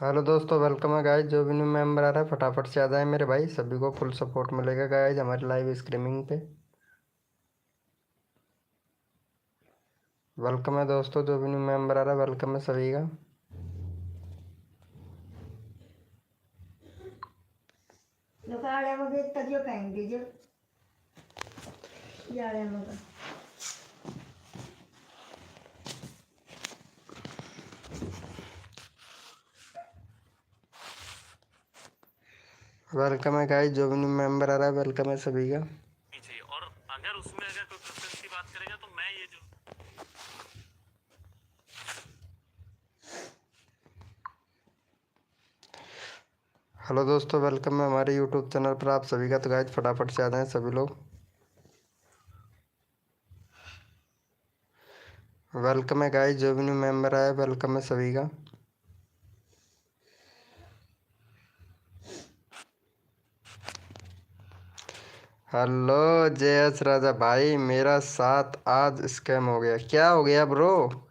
Hello दोस्तों, welcome है guys. जो भी न्यू मेंबर आ रहा है फटाफट से आ जाए मेरे भाई। सभी को फुल सपोर्ट मिलेगा गाइज हमारी लाइव स्ट्रीमिंग पे। वेलकम है दोस्तों, जो भी न्यू मेंबर आ रहा है वेलकम है सभी का। लोकाळ्यामध्ये तज्यो फेंक दीजिए जाळ्यामध्ये। वेलकम है गाइज, जो भी न्यू मेंबर आ रहा है वेलकम है सभी का। चाहिए और अगर उसमें अगर कोई प्रेफरेंस की बात करेगा तो मैं ये जो हेलो दोस्तों, वेलकम है हमारे यूट्यूब चैनल पर आप सभी का। तो गाइज फटाफट से आ जाएं सभी लोग। वेलकम है गाइज, जो भी न्यू मेंबर आया वेलकम है सभी का। हेलो जयस राजा भाई, मेरा साथ आज स्कैम हो गया। क्या हो गया ब्रो?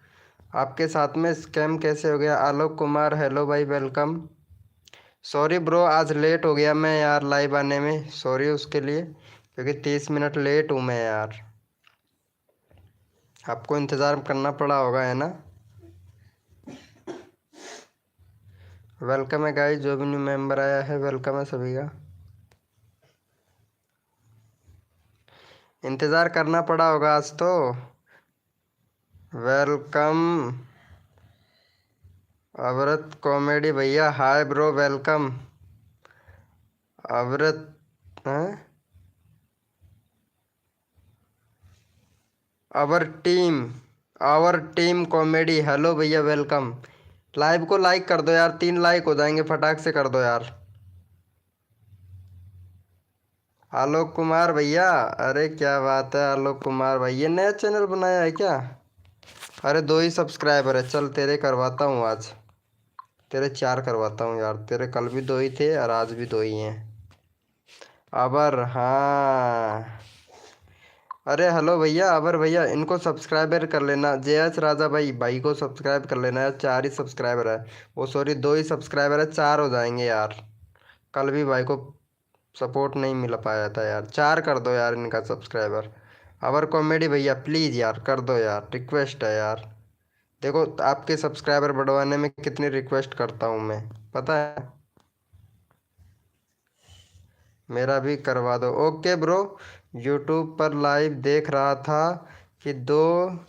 आपके साथ में स्कैम कैसे हो गया? आलोक कुमार हेलो भाई, वेलकम। सॉरी ब्रो, आज लेट हो गया मैं यार लाइव आने में। सॉरी उसके लिए, क्योंकि 30 मिनट लेट हूँ मैं यार। आपको इंतज़ार करना पड़ा होगा, है ना। वेलकम है गाइस, जो भी न्यू मेंबर आया है वेलकम है सभी का। इंतज़ार करना पड़ा होगा आज तो। वेलकम अवरत कॉमेडी भैया, हाय ब्रो, वेलकम। अवरत हैं, आवर टीम कॉमेडी, हेलो भैया वेलकम। लाइव को लाइक कर दो यार, 3 लाइक हो जाएंगे, फटाक से कर दो यार। आलोक कुमार भैया, अरे क्या बात है आलोक कुमार भाई, ये नया चैनल बनाया है क्या? अरे 2 ही सब्सक्राइबर है, चल तेरे करवाता हूँ आज। तेरे 4 करवाता हूँ यार, तेरे कल भी 2 ही थे और आज भी 2 ही हैं। अबर हाँ, अरे हेलो भैया अबर भैया, इनको सब्सक्राइबर कर लेना। जेएच राजा भाई, भाई को सब्सक्राइब कर लेना यार। 4 ही सब्सक्राइबर है, वो सॉरी 2 ही सब्सक्राइबर है, 4 हो जाएंगे यार। कल भी भाई को सपोर्ट नहीं मिल पाया था यार। 4 कर दो यार इनका सब्सक्राइबर। अवर कॉमेडी भैया प्लीज़ यार कर दो यार, रिक्वेस्ट है यार। देखो आपके सब्सक्राइबर बढ़वाने में कितनी रिक्वेस्ट करता हूँ मैं, पता है। मेरा भी करवा दो। ओके ब्रो, यूट्यूब पर लाइव देख रहा था कि 2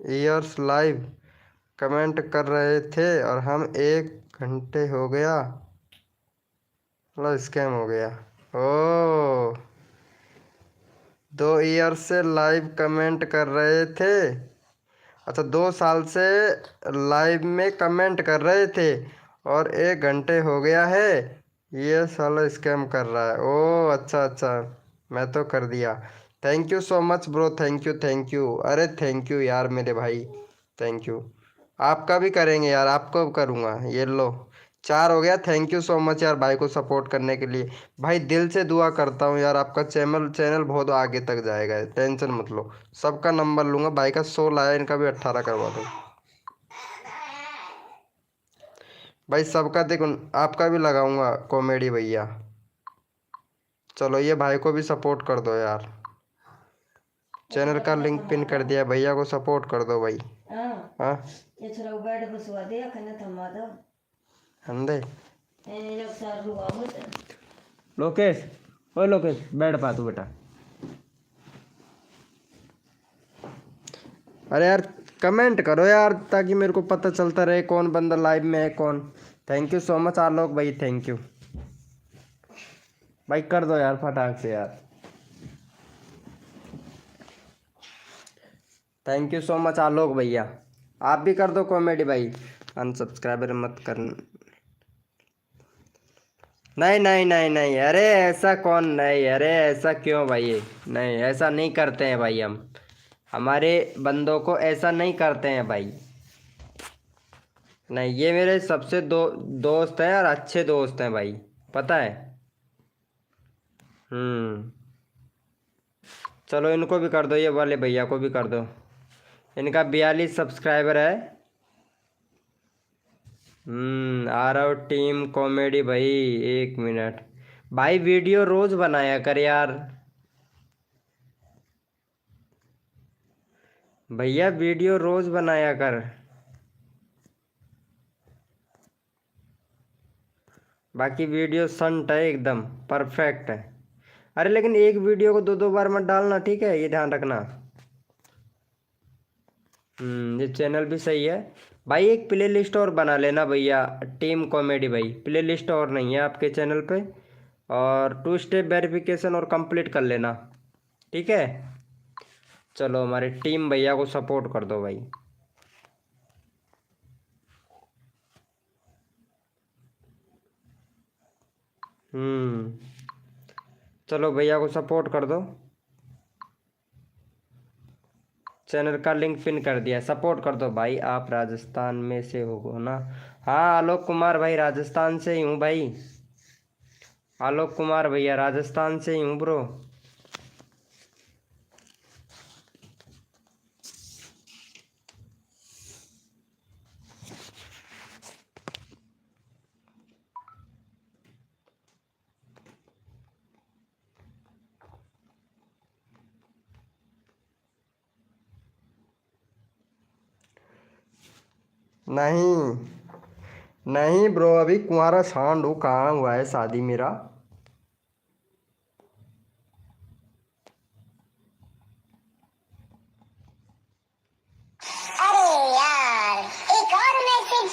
इयर्स लाइव कमेंट कर रहे थे और हम 1 घंटे हो गया, मतलब स्कैम हो गया। ओ, 2 ईयर से लाइव कमेंट कर रहे थे। अच्छा, 2 साल से लाइव में कमेंट कर रहे थे और 1 घंटे हो गया है। ये साला स्कैम कर रहा है। ओ अच्छा अच्छा, मैं तो कर दिया। Thank you so much bro, thank you thank you, अरे थैंक यू यार मेरे भाई, थैंक यू। आपका भी करेंगे यार, आपको करूँगा। ये लो 4 हो गया। थैंक यू सो मच यार भाई को सपोर्ट करने के लिए। भाई दिल से दुआ करता हूँ यार, आपका चैनल चैनल बहुत आगे तक जाएगा, टेंशन मत लो। सबका नंबर लूँगा, भाई का 16 है, इनका भी 18 करवा दूँ भाई। सबका देखो, आपका भी लगाऊंगा कॉमेडी भैया। चलो ये भाई को भी सपोर्ट कर दो यार। चैनल का लिंक पिन कर दिया, भैया को सपोर्ट कर दो भाई। हाँ ये छोरा बेड बसवा दे खने थमा दो अंधे। ए जब सार रुआ मत। लोकेश, ओए लोकेश बैठ पा तू बेटा। अरे यार कमेंट करो यार, ताकि मेरे को पता चलता रहे कौन बंदा लाइव में है कौन। थैंक यू सो मच आलोक भाई, थैंक यू भाई। कर दो यार फटाक से यार। थैंक यू सो मच आलोक भैया। आप भी कर दो कॉमेडी भाई। अनसब्सक्राइबर मत कर। नहीं नहीं नहीं नहीं, अरे ऐसा कौन, नहीं अरे ऐसा क्यों भाई? नहीं ऐसा नहीं करते हैं भाई, हम हमारे बंदों को ऐसा नहीं करते हैं भाई। नहीं, ये मेरे सबसे दोस्त हैं और अच्छे दोस्त हैं भाई, पता है। चलो इनको भी कर दो, ये वाले भैया को भी कर दो। इनका 42 सब्सक्राइबर है। आ रहा हूँ टीम कॉमेडी भाई। 1 मिनट भाई, वीडियो रोज बनाया कर यार। भैया वीडियो रोज बनाया कर। बाकी वीडियो संट है, एकदम परफेक्ट है। अरे लेकिन एक वीडियो को दो दो बार मत डालना, ठीक है, ये ध्यान रखना। ये चैनल भी सही है भाई। एक प्ले लिस्ट और बना लेना भैया, टीम कॉमेडी भाई। प्ले लिस्ट और नहीं है आपके चैनल पे, और 2 स्टेप वेरिफिकेशन और कंप्लीट कर लेना, ठीक है। चलो हमारी टीम भैया को सपोर्ट कर दो भाई। चलो भैया को सपोर्ट कर दो। चैनल का लिंक पिन कर दिया, सपोर्ट कर दो भाई। आप राजस्थान में से हो ना? हाँ आलोक कुमार भाई, राजस्थान से ही हूँ भाई। आलोक कुमार भैया राजस्थान से ही हूँ ब्रो। नहीं नहीं ब्रो, अभी कुंवारा सांड हूँ। कहाँ हुआ है शादी मेरा? अरे यार, एक और मैसेज।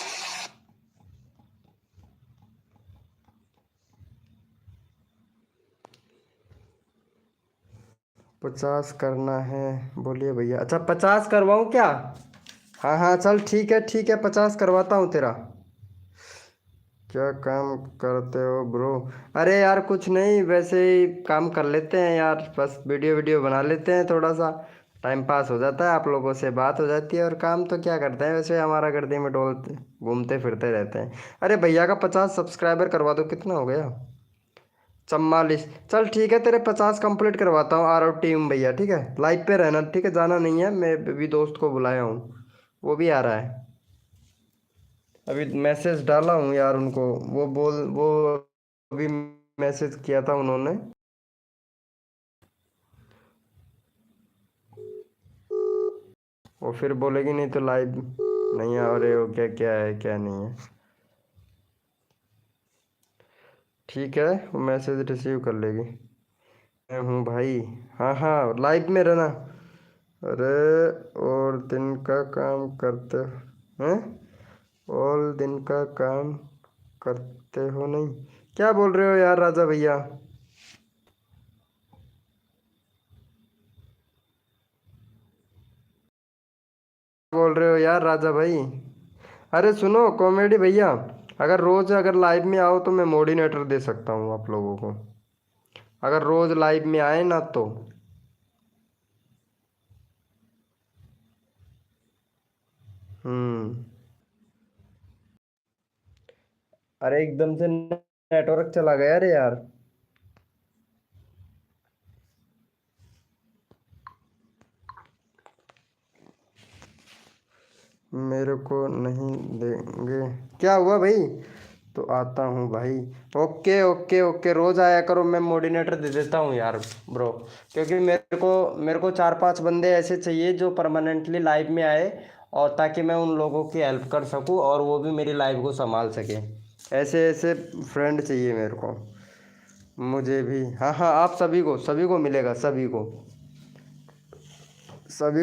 50 करना है बोलिए भैया। अच्छा 50 करवाऊँ क्या? हाँ हाँ चल ठीक है ठीक है, 50 करवाता हूँ तेरा। क्या काम करते हो ब्रो? अरे यार कुछ नहीं, वैसे ही काम कर लेते हैं यार, बस वीडियो वीडियो बना लेते हैं, थोड़ा सा टाइम पास हो जाता है, आप लोगों से बात हो जाती है। और काम तो क्या करते हैं, वैसे हमारा गर्दे में डोलते घूमते फिरते रहते हैं। अरे भैया का 50 सब्सक्राइबर करवा दो। कितना हो गया? 44। चल ठीक है, तेरे 50 कंप्लीट करवाता हूँ। आ रहा हूँ टीम भैया, ठीक है। लाइव पे रहना, ठीक है, जाना नहीं है। मैं भी दोस्त को बुलाया हूँ, वो भी आ रहा है। अभी मैसेज डाला हूँ यार उनको, वो अभी मैसेज किया था उन्होंने। वो फिर बोलेगी नहीं तो लाइव नहीं आ रहे हो क्या, क्या है क्या नहीं है। ठीक है, वो मैसेज रिसीव कर लेगी। मैं हूँ भाई। हाँ हाँ लाइव में रहना। अरे और दिन का काम करते हैं? और दिन का काम करते हो नहीं? क्या बोल रहे हो यार राजा भैया? बोल रहे हो यार राजा भाई? अरे सुनो कॉमेडी भैया, अगर रोज अगर लाइव में आओ तो मैं मोडिनेटर दे सकता हूँ आप लोगों को, अगर रोज लाइव में आए ना तो। हम्म। अरे एकदम से नेटवर्क चला गया रे यार। मेरे को नहीं देंगे? क्या हुआ भाई? तो आता हूँ भाई। ओके ओके ओके, रोज आया करो, मैं मोडिनेटर दे देता हूँ यार ब्रो। क्योंकि मेरे को 4-5 बंदे ऐसे चाहिए जो परमानेंटली लाइव में आए, और ताकि मैं उन लोगों की हेल्प कर सकूँ और वो भी मेरी लाइव को संभाल सके। ऐसे ऐसे फ्रेंड चाहिए मेरे को। मुझे भी, हाँ हाँ, आप सभी को मिलेगा, सभी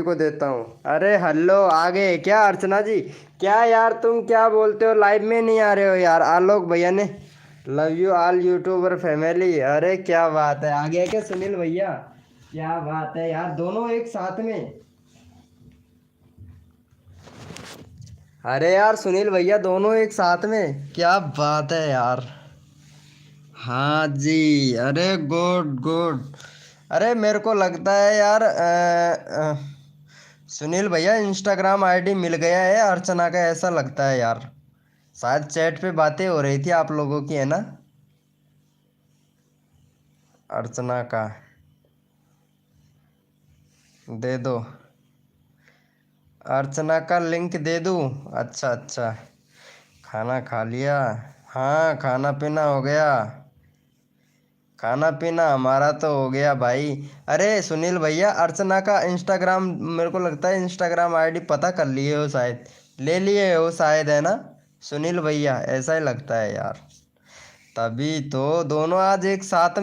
को देता हूँ। अरे हेलो, आ गए क्या अर्चना जी? क्या यार तुम क्या बोलते हो, लाइव में नहीं आ रहे हो यार? आलोक भैया ने love you all YouTuber family. अरे क्या बात है, आ गया क्या सुनील भैया? क्या बात है यार, दोनों एक साथ में। अरे यार सुनील भैया दोनों एक साथ में, क्या बात है यार। हाँ जी, अरे गुड गुड। अरे मेरे को लगता है यार सुनील भैया इंस्टाग्राम आईडी मिल गया है अर्चना का, ऐसा लगता है यार। शायद चैट पे बातें हो रही थी आप लोगों की, है ना? अर्चना का दे दो, अर्चना का लिंक दे दूँ? अच्छा अच्छा, खाना खा लिया। हाँ, खाना पीना हो गया। खाना पीना हमारा तो हो गया भाई। अरे सुनील भैया, अर्चना का इंस्टाग्राम, मेरे को लगता है इंस्टाग्राम आईडी पता कर लिए हो शायद, ले लिए हो शायद, है ना सुनील भैया? ऐसा ही लगता है यार। तभी तो दोनों आज एक साथ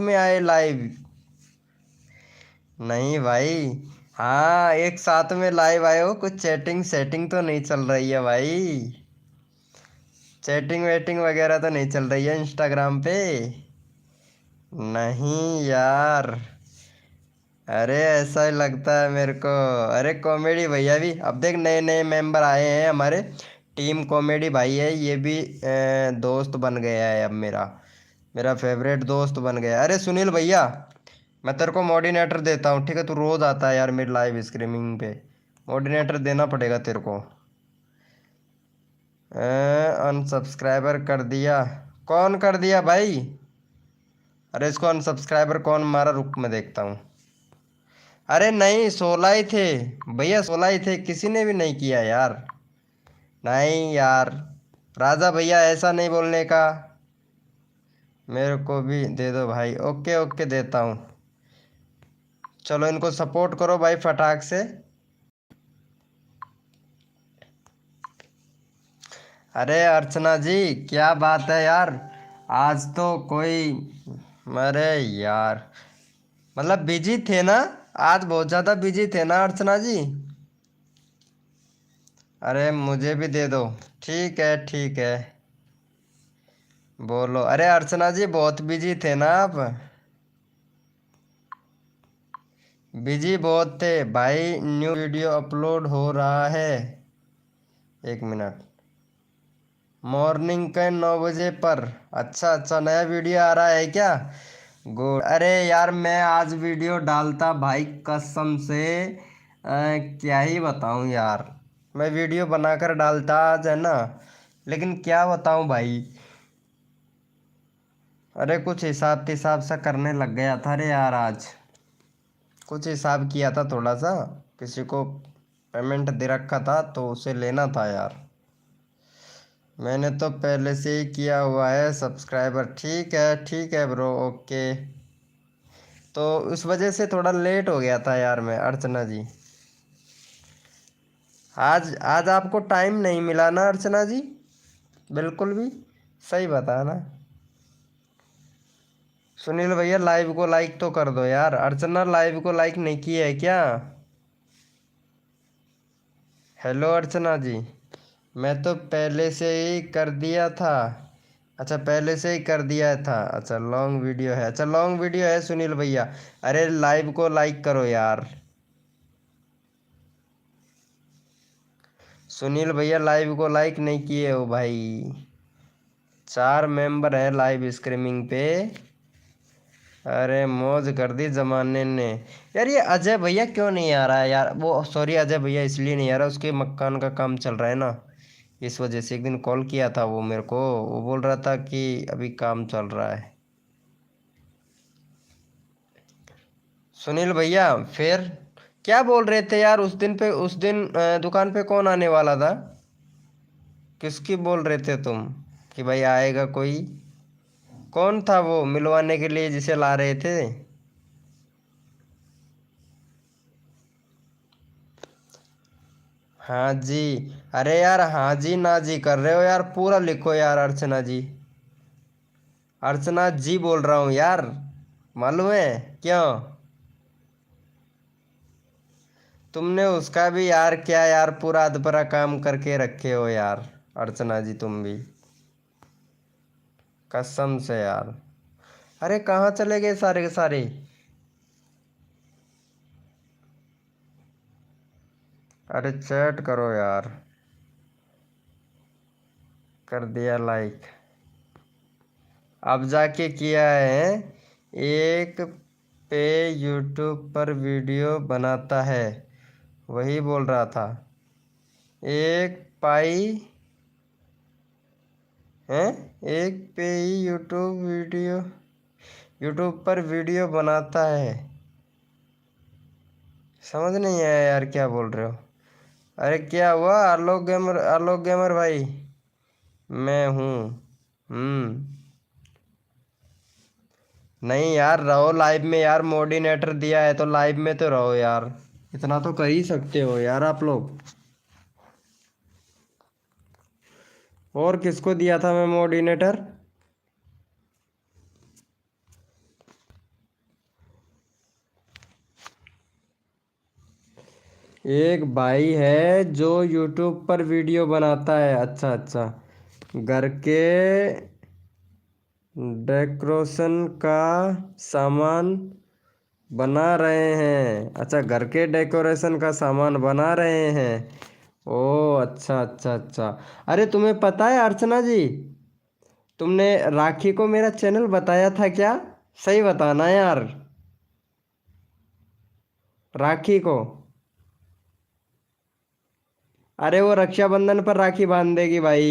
में आए लाइव। नहीं भाई। हाँ, एक साथ में लाइव आए हो। कुछ चैटिंग सेटिंग तो नहीं चल रही है भाई? चैटिंग वेटिंग वगैरह तो नहीं चल रही है इंस्टाग्राम पे? नहीं यार। अरे ऐसा ही लगता है मेरे को। अरे कॉमेडी भैया भी, अब देख नए नए मेंबर आए हैं हमारे टीम। कॉमेडी भाई है ये भी, दोस्त बन गया है अब मेरा। मेरा फेवरेट दोस्त बन गया। अरे सुनील भैया, मैं तेरे को मॉडिनेटर देता हूँ, ठीक है? तू रोज आता है यार मेरी लाइव स्ट्रीमिंग पे। मॉडिनेटर देना पड़ेगा तेरे को। अनसब्सक्राइबर कर दिया? कौन कर दिया भाई? अरे इसको अनसब्सक्राइबर कौन मारा, रुक मैं देखता हूँ। अरे नहीं, 16 ही थे भैया, 16 ही थे, किसी ने भी नहीं किया यार। नहीं यार, राजा भैया ऐसा नहीं बोलने का। मेरे को भी दे दो भाई। ओके ओके, देता हूँ। चलो इनको सपोर्ट करो भाई फटाक से। अरे अर्चना जी, क्या बात है यार, आज तो कोई, अरे यार, मतलब बिजी थे ना? आज बहुत ज़्यादा बिजी थे ना अर्चना जी? अरे मुझे भी दे दो। ठीक है ठीक है, बोलो। अरे अर्चना जी, बहुत बिजी थे ना आप? बिजी बहुत थे भाई। न्यू वीडियो अपलोड हो रहा है, 1 मिनट, मॉर्निंग के 9 बजे पर। अच्छा अच्छा, नया वीडियो आ रहा है क्या? गुड। अरे यार मैं आज वीडियो डालता भाई, कसम से क्या ही बताऊं यार। मैं वीडियो बनाकर डालता आज, है ना? लेकिन क्या बताऊं भाई, अरे कुछ हिसाब तिसाब सा करने लग गया था रे यार आज। कुछ हिसाब किया था थोड़ा सा, किसी को पेमेंट दे रखा था तो उसे लेना था यार। मैंने तो पहले से ही किया हुआ है सब्सक्राइबर। ठीक है ब्रो, ओके। तो उस वजह से थोड़ा लेट हो गया था यार मैं, अर्चना जी। आज आज आपको टाइम नहीं मिला ना अर्चना जी? बिल्कुल भी सही बताया ना? सुनील भैया, लाइव को लाइक तो कर दो यार। अर्चना लाइव को लाइक नहीं किया है क्या? हेलो अर्चना जी, मैं तो पहले से ही कर दिया था। अच्छा, पहले से ही कर दिया था। अच्छा लॉन्ग वीडियो है, अच्छा लॉन्ग वीडियो है सुनील भैया। अरे लाइव को लाइक करो यार। सुनील भैया लाइव को लाइक नहीं किए हो भाई। 4 मेंबर हैं लाइव स्ट्रीमिंग पे। अरे मौज कर दी जमाने ने। यार ये अजय भैया क्यों नहीं आ रहा है यार? वो सॉरी, अजय भैया इसलिए नहीं आ रहा, उसके मकान का काम चल रहा है ना, इस वजह से। एक दिन कॉल किया था वो मेरे को, वो बोल रहा था कि अभी काम चल रहा है। सुनील भैया फिर क्या बोल रहे थे यार उस दिन पे? उस दिन दुकान पे कौन आने वाला था? किसकी बोल रहे थे तुम कि भाई आएगा कोई? कौन था वो मिलवाने के लिए जिसे ला रहे थे? हाँ जी। अरे यार हाँ जी ना जी कर रहे हो यार, पूरा लिखो यार अर्चना जी। अर्चना जी बोल रहा हूँ यार, मालूम है क्यों? तुमने उसका भी यार, क्या यार, पूरा अधपरा काम करके रखे हो यार अर्चना जी, तुम भी कसम से यार। अरे कहाँ चले गए सारे के सारे? अरे चैट करो यार। कर दिया लाइक, अब जाके किया है। एक पे यूट्यूब पर वीडियो बनाता है, वही बोल रहा था। एक पाई है, एक पे ही यूट्यूब पर वीडियो बनाता है। समझ नहीं आया यार क्या बोल रहे हो? अरे क्या हुआ? आलोक गेमर भाई, मैं हूँ। नहीं यार, रहो लाइव में यार, मोडिनेटर दिया है तो लाइव में तो रहो यार, इतना तो कर ही सकते हो यार आप लोग। और किसको दिया था मैं मोडिनेटर? एक भाई है जो यूट्यूब पर वीडियो बनाता है। अच्छा अच्छा, घर के डेकोरेशन का सामान बना रहे हैं। अच्छा, घर के डेकोरेशन का सामान बना रहे हैं। ओ अच्छा अच्छा अच्छा। अरे तुम्हें पता है अर्चना जी, तुमने राखी को मेरा चैनल बताया था क्या? सही बताना यार। राखी को, अरे वो रक्षाबंधन पर राखी बांध देगी भाई।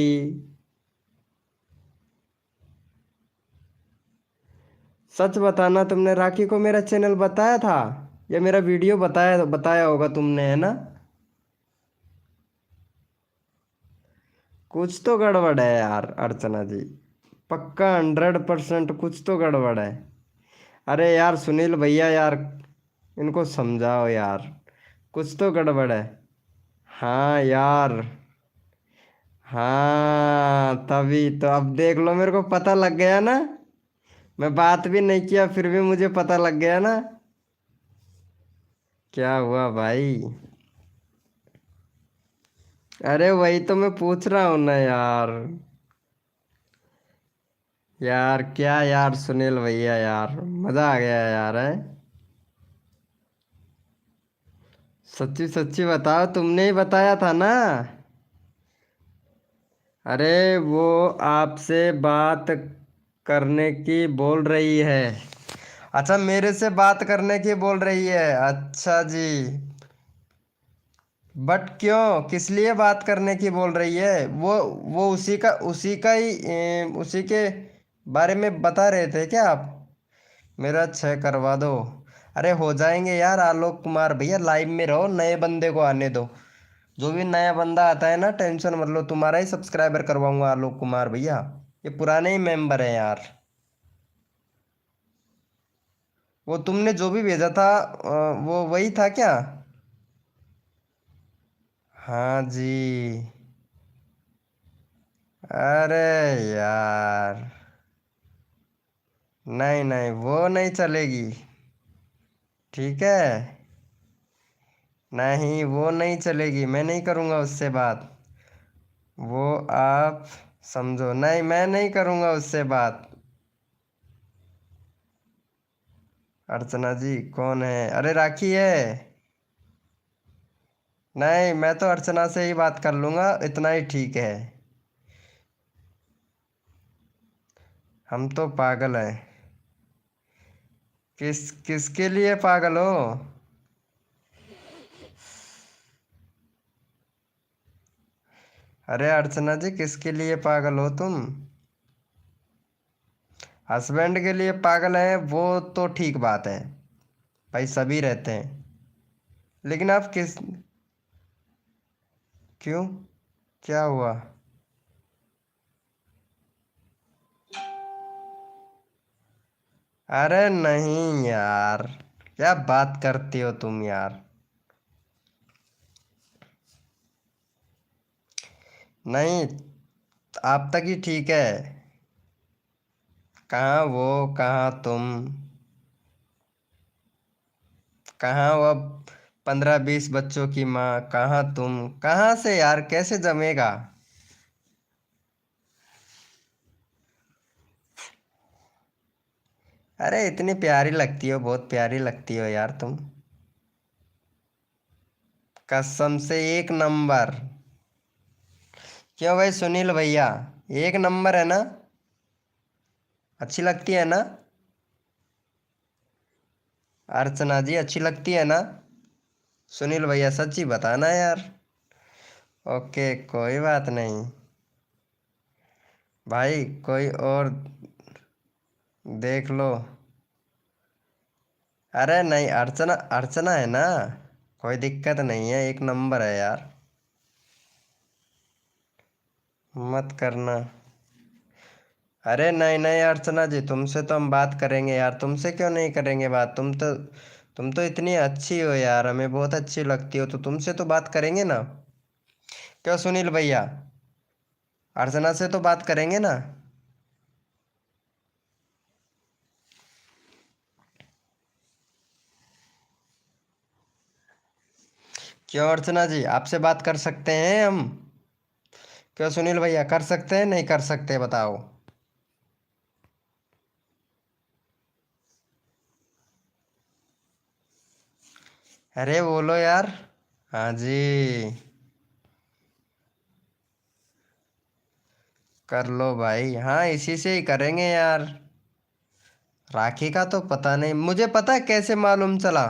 सच बताना, तुमने राखी को मेरा चैनल बताया था या मेरा वीडियो बताया बताया होगा तुमने, है ना? कुछ तो गड़बड़ है यार अर्चना जी, पक्का 100% कुछ तो गड़बड़ है। अरे यार सुनील भैया यार, इनको समझाओ यार, कुछ तो गड़बड़ है। हाँ यार, हाँ तभी तो, अब देख लो मेरे को पता लग गया ना। मैं बात भी नहीं किया फिर भी मुझे पता लग गया ना। क्या हुआ भाई? अरे वही तो मैं पूछ रहा हूँ ना यार। यार क्या यार सुनील भैया यार, मजा आ गया यार है। सच्ची सच्ची बताओ, तुमने ही बताया था ना? अरे वो आपसे बात करने की बोल रही है। अच्छा, मेरे से बात करने की बोल रही है, अच्छा जी। बट क्यों, किस लिए बात करने की बोल रही है? वो उसी का ही उसी के बारे में बता रहे थे क्या आप? मेरा 6 करवा दो। अरे हो जाएंगे यार आलोक कुमार भैया, लाइव में रहो, नए बंदे को आने दो। जो भी नया बंदा आता है ना, टेंशन मत लो, तुम्हारा ही सब्सक्राइबर करवाऊंगा आलोक कुमार भैया। ये पुराने ही मेंबर हैं यार। वो तुमने जो भी भेजा था वो वही था क्या? हाँ जी। अरे यार, नहीं नहीं वो नहीं चलेगी। ठीक है, नहीं वो नहीं चलेगी, मैं नहीं करूँगा उससे बात। वो आप समझो, नहीं मैं नहीं करूँगा उससे बात। अर्चना जी कौन है? अरे राखी है। नहीं, मैं तो अर्चना से ही बात कर लूँगा, इतना ही ठीक है। हम तो पागल हैं। किसके लिए पागल हो? अरे अर्चना जी, किसके लिए पागल हो तुम? हस्बैंड के लिए पागल है वो तो ठीक बात है, भाई सभी रहते हैं। लेकिन आप किस, क्यों, क्या हुआ? अरे नहीं यार, क्या बात करती हो तुम यार। नहीं, आप तक ही ठीक है। कहाँ वो, कहाँ तुम, कहाँ वो 15-20 बच्चों की माँ, कहाँ तुम, कहाँ से यार, कैसे जमेगा? अरे इतनी प्यारी लगती हो, बहुत प्यारी लगती हो यार तुम, कसम से 1 नंबर। क्यों भाई सुनील भैया, 1 नंबर है ना? अच्छी लगती है ना? अर्चना जी अच्छी लगती है ना? सुनील भैया सच्ची बताना यार। ओके कोई बात नहीं भाई, कोई और देख लो। अरे नहीं, अर्चना अर्चना है ना, कोई दिक्कत नहीं है, 1 नंबर है यार। मत करना। अरे नहीं नहीं अर्चना जी, तुमसे तो हम बात करेंगे यार, तुमसे क्यों नहीं करेंगे बात? तुम तो इतनी अच्छी हो यार, हमें बहुत अच्छी लगती हो, तो तुमसे तो बात करेंगे ना। क्यों सुनील भैया, अर्चना से तो बात करेंगे ना। क्यों अर्चना जी, आपसे बात कर सकते हैं हम? क्यों सुनील भैया, कर सकते हैं नहीं कर सकते बताओ। अरे बोलो यार। हाँ जी, कर लो भाई, हाँ इसी से ही करेंगे यार। राखी का तो पता नहीं मुझे, पता है कैसे मालूम चला?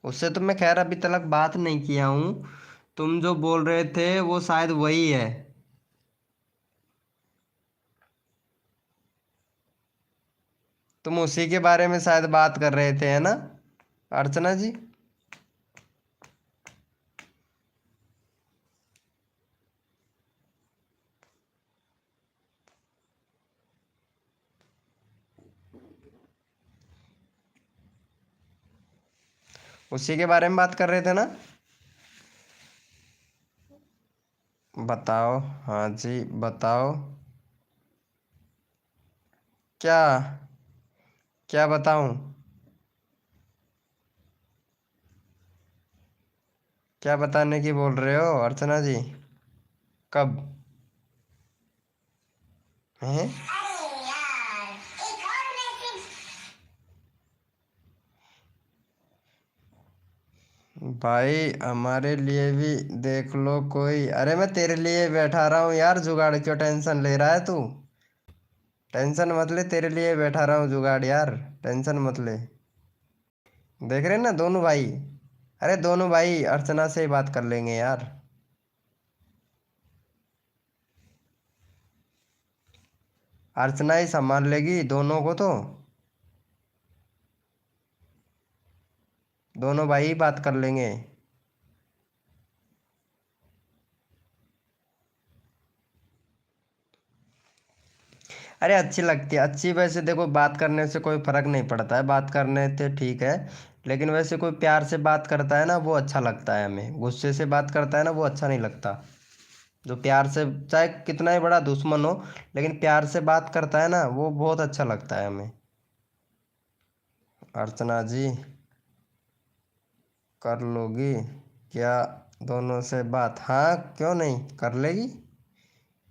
उससे तो मैं खैर अभी तक बात नहीं किया हूँ। तुम जो बोल रहे थे वो शायद वही है। तुम उसी के बारे में शायद बात कर रहे थे, है ना अर्चना जी? उसी के बारे में बात कर रहे थे ना? बताओ। हाँ जी बताओ। क्या? क्या बताऊं? क्या बताने की बोल रहे हो अर्चना जी? कब? हैं? अरे यार, एक और मैसेज। भाई हमारे लिए भी देख लो कोई। अरे मैं तेरे लिए बैठा रहा हूँ यार जुगाड़, क्यों टेंशन ले रहा है तू? टेंशन मत ले, तेरे लिए बैठा रहा हूँ जुगाड़ यार, टेंशन मत ले। देख रहे हैं ना दोनों भाई। अरे दोनों भाई अर्चना से ही बात कर लेंगे यार। अर्चना ही संभाल लेगी दोनों को तो। दोनों भाई ही बात कर लेंगे। अरे अच्छी लगती है, अच्छी वैसे देखो, बात करने से कोई फर्क नहीं पड़ता है, बात करने से ठीक है। लेकिन वैसे कोई प्यार से बात करता है ना वो अच्छा लगता है हमें, गुस्से से बात करता है ना वो अच्छा नहीं लगता। जो प्यार से, चाहे कितना ही बड़ा दुश्मन हो, लेकिन प्यार से बात करता है ना वो बहुत अच्छा लगता है हमें। अर्चना जी, कर लोगी क्या दोनों से बात? हाँ क्यों नहीं, कर लेगी।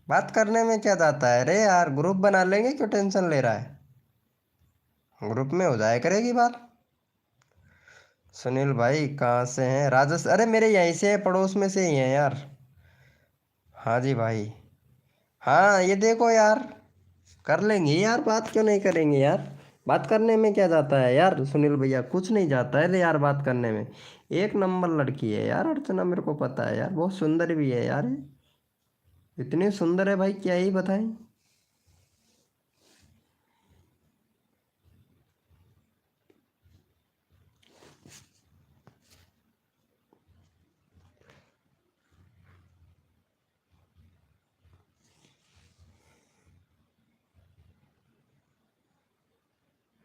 बात करने में क्या जाता है, अरे यार ग्रुप बना लेंगे, क्यों टेंशन ले रहा है? ग्रुप में हो जाया करेगी बात। सुनील भाई कहाँ से हैं? राजस्थान? अरे मेरे यहीं से है, पड़ोस में से ही हैं यार। हाँ जी भाई। हाँ ये देखो यार, कर लेंगे यार बात, क्यों नहीं करेंगे यार। बात करने में क्या जाता है यार सुनील भैया, कुछ नहीं जाता है ले यार बात करने में। एक नंबर लड़की है यार अर्चना, मेरे को पता है यार, बहुत सुंदर भी है यार ये। इतनी सुंदर है भाई, क्या ही बताएं।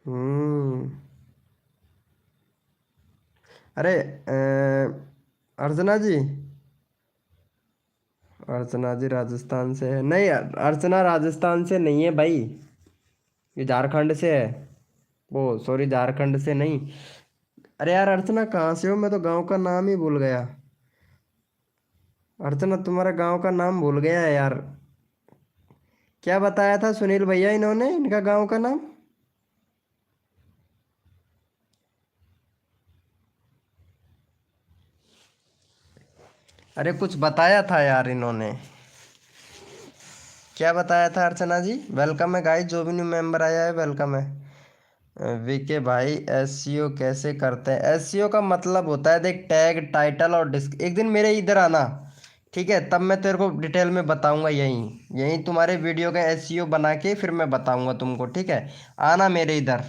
हम्म। अरे अर्चना जी, अर्चना जी राजस्थान से है नहीं? अर्चना राजस्थान से नहीं है भाई, ये झारखंड से है। वो सॉरी, झारखंड से नहीं। अरे यार अर्चना कहाँ से हो, मैं तो गांव का नाम ही भूल गया। अर्चना तुम्हारा गांव का नाम भूल गया है यार। क्या बताया था सुनील भैया इन्होंने, इनका गांव का नाम? अरे कुछ बताया था यार इन्होंने। क्या बताया था अर्चना जी? वेलकम है गाइस, जो भी न्यू मेंबर आया है वेलकम है। वीके भाई एसईओ कैसे करते हैं? एसईओ का मतलब होता है देख, टैग टाइटल और डिस्क। एक दिन मेरे इधर आना, ठीक है, तब मैं तेरे को डिटेल में बताऊंगा, यहीं यहीं तुम्हारे वीडियो का एसईओ बना के फिर मैं बताऊंगा तुमको, ठीक है? आना मेरे इधर,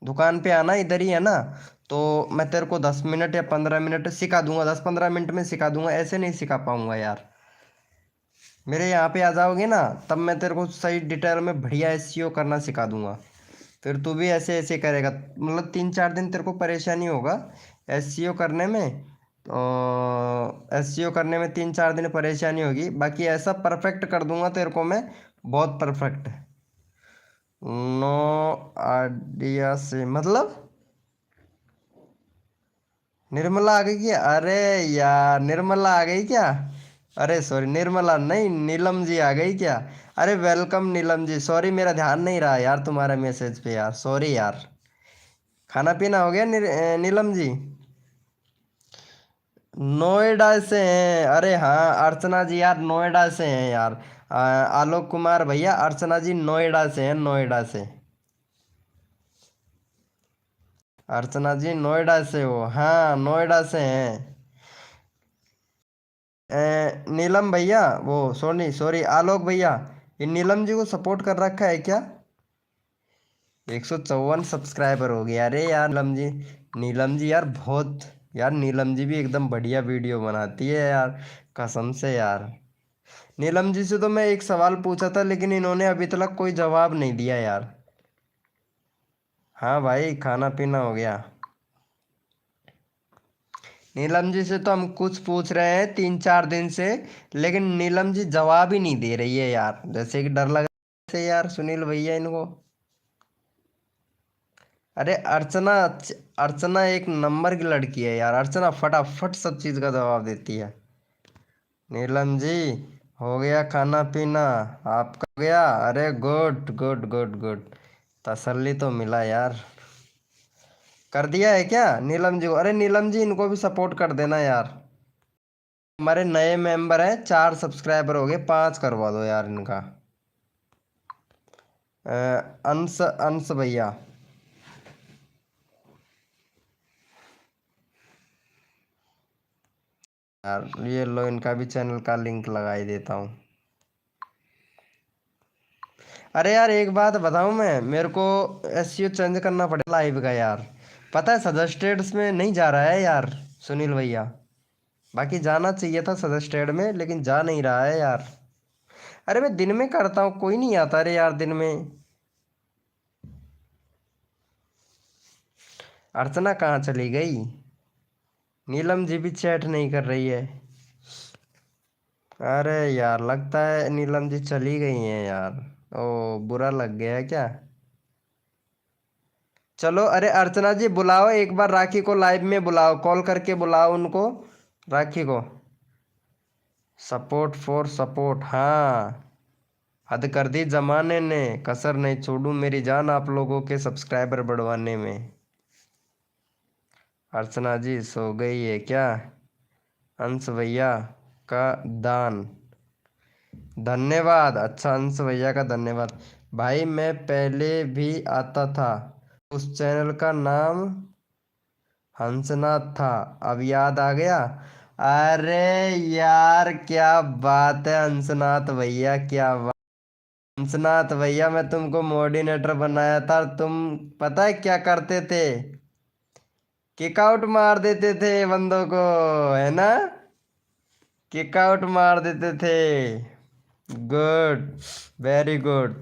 दुकान पे आना, इधर ही है ना। तो मैं तेरे को 10 मिनट या 15 मिनट सिखा दूंगा, 10-15 मिनट में सिखा दूंगा, ऐसे नहीं सिखा पाऊंगा यार। मेरे यहाँ पे आ जाओगे ना, तब मैं तेरे को सही डिटेल में बढ़िया एसईओ करना सिखा दूंगा। फिर तू भी ऐसे ऐसे करेगा, मतलब 3-4 दिन तेरे को परेशानी होगा एसईओ करने में। तो एसईओ करने में 3-4 दिन परेशानी होगी, बाकी ऐसा परफेक्ट कर दूंगा तेरे को मैं, बहुत परफेक्ट। नो आइडिया से मतलब निर्मला आ गई क्या? अरे यार निर्मला आ गई क्या? अरे सॉरी, निर्मला नहीं, नीलम जी आ गई क्या? अरे वेलकम नीलम जी, सॉरी मेरा ध्यान नहीं रहा यार तुम्हारे मैसेज पे यार, सॉरी यार। खाना पीना हो गया नीलम जी? नोएडा से हैं? अरे हाँ अर्चना जी यार नोएडा से हैं यार। आलोक कुमार भैया, अर्चना जी नोएडा से हैं, नोएडा से। अर्चना जी नोएडा से हो? हाँ नोएडा से हैं। नीलम भैया, वो सॉरी सॉरी आलोक भैया, ये नीलम जी को सपोर्ट कर रखा है क्या? 154 सब्सक्राइबर हो गया। अरे यार नीलम जी, नीलम जी यार बहुत, यार नीलम जी भी एकदम बढ़िया वीडियो बनाती है यार, कसम से यार। नीलम जी से तो मैं एक सवाल पूछा था, लेकिन इन्होंने अभी तक कोई जवाब नहीं दिया यार। हाँ भाई खाना पीना हो गया। नीलम जी से तो हम कुछ पूछ रहे हैं 3-4 दिन से, लेकिन नीलम जी जवाब ही नहीं दे रही है यार, जैसे कि डर लग रहा है यार सुनील भैया इनको। अरे अर्चना, अर्चना एक नंबर की लड़की है यार, अर्चना फटाफट सब चीज़ का जवाब देती है। नीलम जी हो गया खाना पीना, आपका हो गया? अरे गुड गुड गुड गुड, तसल्ली तो मिला यार। कर दिया है क्या नीलम जी को? अरे नीलम जी इनको भी सपोर्ट कर देना यार। हमारे नए मेंबर हैं, 4 सब्सक्राइबर हो गए, 5 करवा दो यार इनका। अंश अंश भैया, यार ये लो इनका भी चैनल का लिंक लगा ही देता हूँ। अरे यार एक बात बताऊँ मैं, मेरे को एसईओ चेंज करना पड़ेगा लाइव का यार। पता है सजेस्टेड्स में नहीं जा रहा है यार सुनील भैया, बाकी जाना चाहिए था सजेस्टेड में, लेकिन जा नहीं रहा है यार। अरे मैं दिन में करता हूँ, कोई नहीं आता अरे यार दिन में। अर्चना कहाँ चली गई? नीलम जी भी चैट नहीं कर रही है। अरे यार लगता है नीलम जी चली गई हैं यार, ओ बुरा लग गया है क्या? चलो अरे अर्चना जी बुलाओ एक बार, राखी को लाइव में बुलाओ, कॉल करके बुलाओ उनको, राखी को। सपोर्ट फॉर सपोर्ट, हाँ हद कर दी जमाने ने, कसर नहीं छोड़ू मेरी जान आप लोगों के सब्सक्राइबर बढ़वाने में। अर्चना जी सो गई है क्या? अंश भैया का दान, धन्यवाद। अच्छा अंश भैया का धन्यवाद। भाई मैं पहले भी आता था, उस चैनल का नाम हंसनाथ था, अब याद आ गया। अरे यार क्या बात है हंसनाथ भैया, क्या बात। हंसनाथ भैया मैं तुमको मोर्डिनेटर बनाया था, तुम पता है क्या करते थे? किक आउट मार देते थे बंदों को, है ना? किक आउट मार देते थे। Good, very good.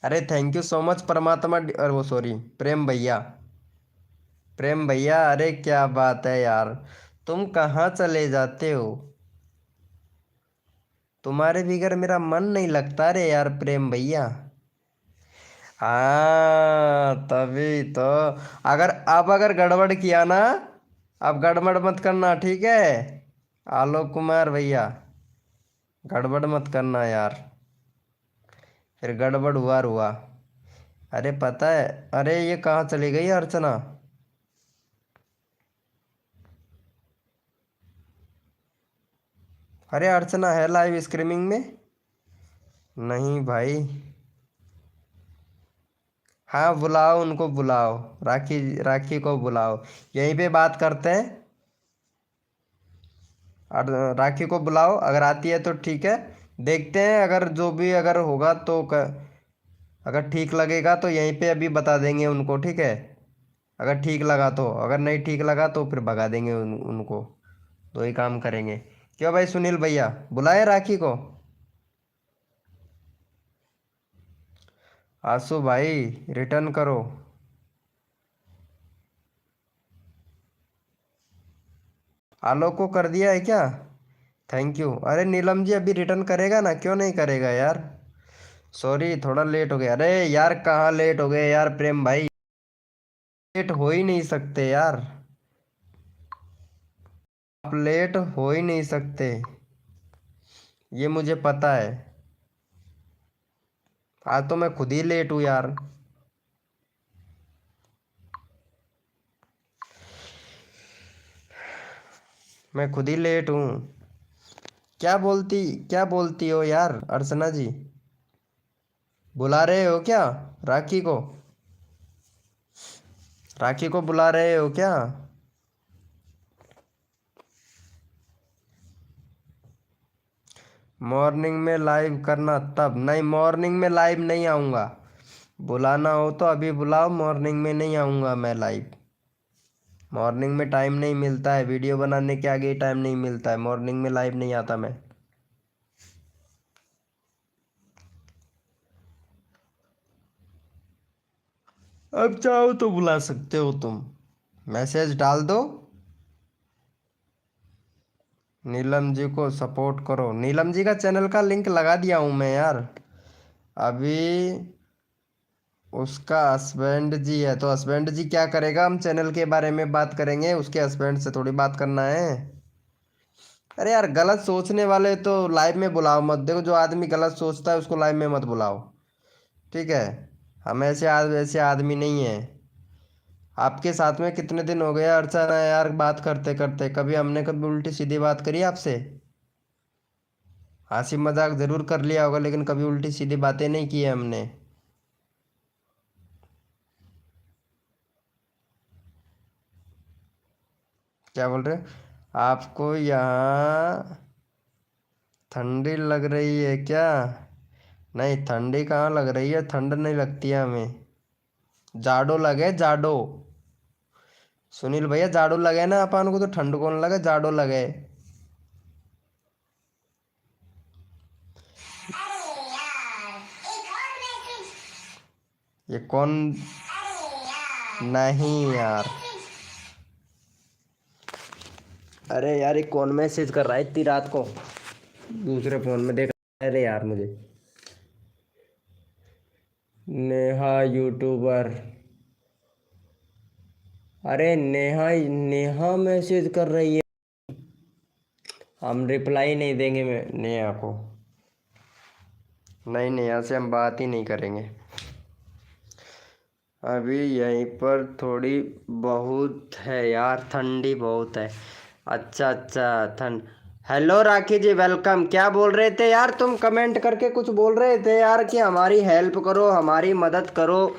अरे थैंक यू सो मच परमात्मा और वो सॉरी प्रेम भैया, प्रेम भैया अरे क्या बात है यार, तुम कहाँ चले जाते हो? तुम्हारे बगैर मेरा मन नहीं लगता रे यार प्रेम भैया। हाँ तभी तो, अगर गड़बड़ किया ना, अब गड़बड़ मत करना ठीक है? आलोक कुमार भैया गड़बड़ मत करना यार, फिर गड़बड़ हुआ। अरे पता है, अरे ये कहाँ चली गई अर्चना? अरे अर्चना है लाइव स्ट्रीमिंग में? नहीं भाई। हाँ बुलाओ उनको, बुलाओ राखी, राखी को बुलाओ, यहीं पे बात करते हैं। और राखी को बुलाओ, अगर आती है तो ठीक है, देखते हैं अगर जो भी अगर होगा तो अगर ठीक लगेगा तो यहीं पे अभी बता देंगे उनको, ठीक है? अगर ठीक लगा तो, अगर नहीं ठीक लगा तो फिर भगा देंगे उनको। दो ही काम करेंगे। क्यों भाई सुनील भैया, बुलाए राखी को? आंसू भाई रिटर्न करो। आलोक को कर दिया है क्या? Thank you. अरे नीलम जी अभी रिटर्न करेगा ना, क्यों नहीं करेगा यार? सॉरी थोड़ा लेट हो गया। अरे यार कहाँ लेट हो गए यार प्रेम भाई, लेट हो ही नहीं सकते यार, आप लेट हो ही नहीं सकते, ये मुझे पता है। आज तो मैं खुद ही लेट हूँ यार। मैं खुद ही लेट हूँ। क्या बोलती हो यार अर्चना जी? बुला रहे हो क्या राखी को? राखी को बुला रहे हो क्या? मॉर्निंग में लाइव करना तब। नहीं मॉर्निंग में लाइव नहीं आऊँगा। बुलाना हो तो अभी बुलाओ, मॉर्निंग में नहीं आऊँगा मैं लाइव। मॉर्निंग में टाइम नहीं मिलता है, वीडियो बनाने के आगे टाइम नहीं मिलता है, मॉर्निंग में लाइव नहीं आता मैं। अब चाहो तो बुला सकते हो तुम, मैसेज डाल दो। नीलम जी को सपोर्ट करो। नीलम जी का चैनल का लिंक लगा दिया हूँ मैं यार। अभी उसका हस्बैंड जी है, तो हस्बैंड जी क्या करेगा, हम चैनल के बारे में बात करेंगे, उसके हस्बैंड से थोड़ी बात करना है। अरे यार गलत सोचने वाले तो लाइव में बुलाओ मत। देखो जो आदमी गलत सोचता है उसको लाइव में मत बुलाओ, ठीक है? हम ऐसे आदमी नहीं है। आपके साथ में कितने दिन हो गए अर्चना यार बात करते करते, कभी उल्टी सीधी बात करी आपसे? हंसी मजाक जरूर कर लिया होगा, लेकिन कभी उल्टी सीधी बातें नहीं की है हमने। क्या बोल रहे हो? आपको यहाँ ठंडी लग रही है क्या? नहीं ठंडी कहाँ लग रही है, ठंड नहीं लगती है हमें। जाड़ो लगे जाड़ो। सुनील भैया जाड़ो लगे ना अपन को, तो ठंड कौन लगे, जाड़ो लगे। अरे यार एक और मैसेज। ये कौन? अरे यार नहीं यार, अरे यार ये कौन मैसेज कर रहा है इतनी रात को दूसरे फोन में, देख। अरे यार मुझे नेहा यूट्यूबर, अरे नेहा नेहा मैसेज कर रही है। हम रिप्लाई नहीं देंगे मैं नेहा को, नहीं नेहा से हम बात ही नहीं करेंगे। अभी यहीं पर थोड़ी बहुत है यार, ठंडी बहुत है। अच्छा अच्छा ठंड। हेलो राखी जी वेलकम। क्या बोल रहे थे यार तुम, कमेंट करके कुछ बोल रहे थे यार कि हमारी हेल्प करो, हमारी मदद करो।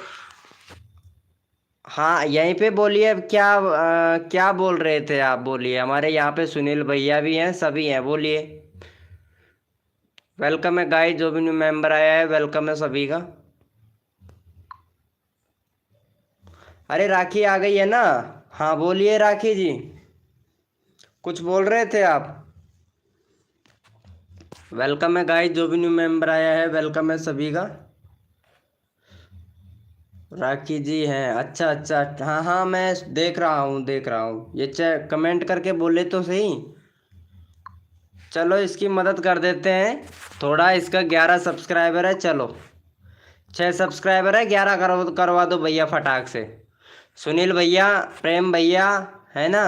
हाँ यहीं पे बोलिए। क्या बोल रहे थे आप, बोलिए। हमारे यहाँ पे सुनील भैया भी हैं, सभी हैं, बोलिए। वेलकम है गाइस, जो भी न्यू मेंबर आया है वेलकम है सभी का। अरे राखी आ गई है ना? हाँ बोलिए राखी जी, कुछ बोल रहे थे आप। वेलकम है गाइस, जो भी न्यू मेंबर आया है वेलकम है सभी का। राखी जी हैं, अच्छा अच्छा, हाँ हाँ मैं देख रहा हूँ ये कमेंट करके बोले तो सही। चलो इसकी मदद कर देते हैं थोड़ा। इसका 11 सब्सक्राइबर है, चलो 6 सब्सक्राइबर है, 11 करवा दो भैया फटाक से। सुनील भैया, प्रेम भैया, है ना?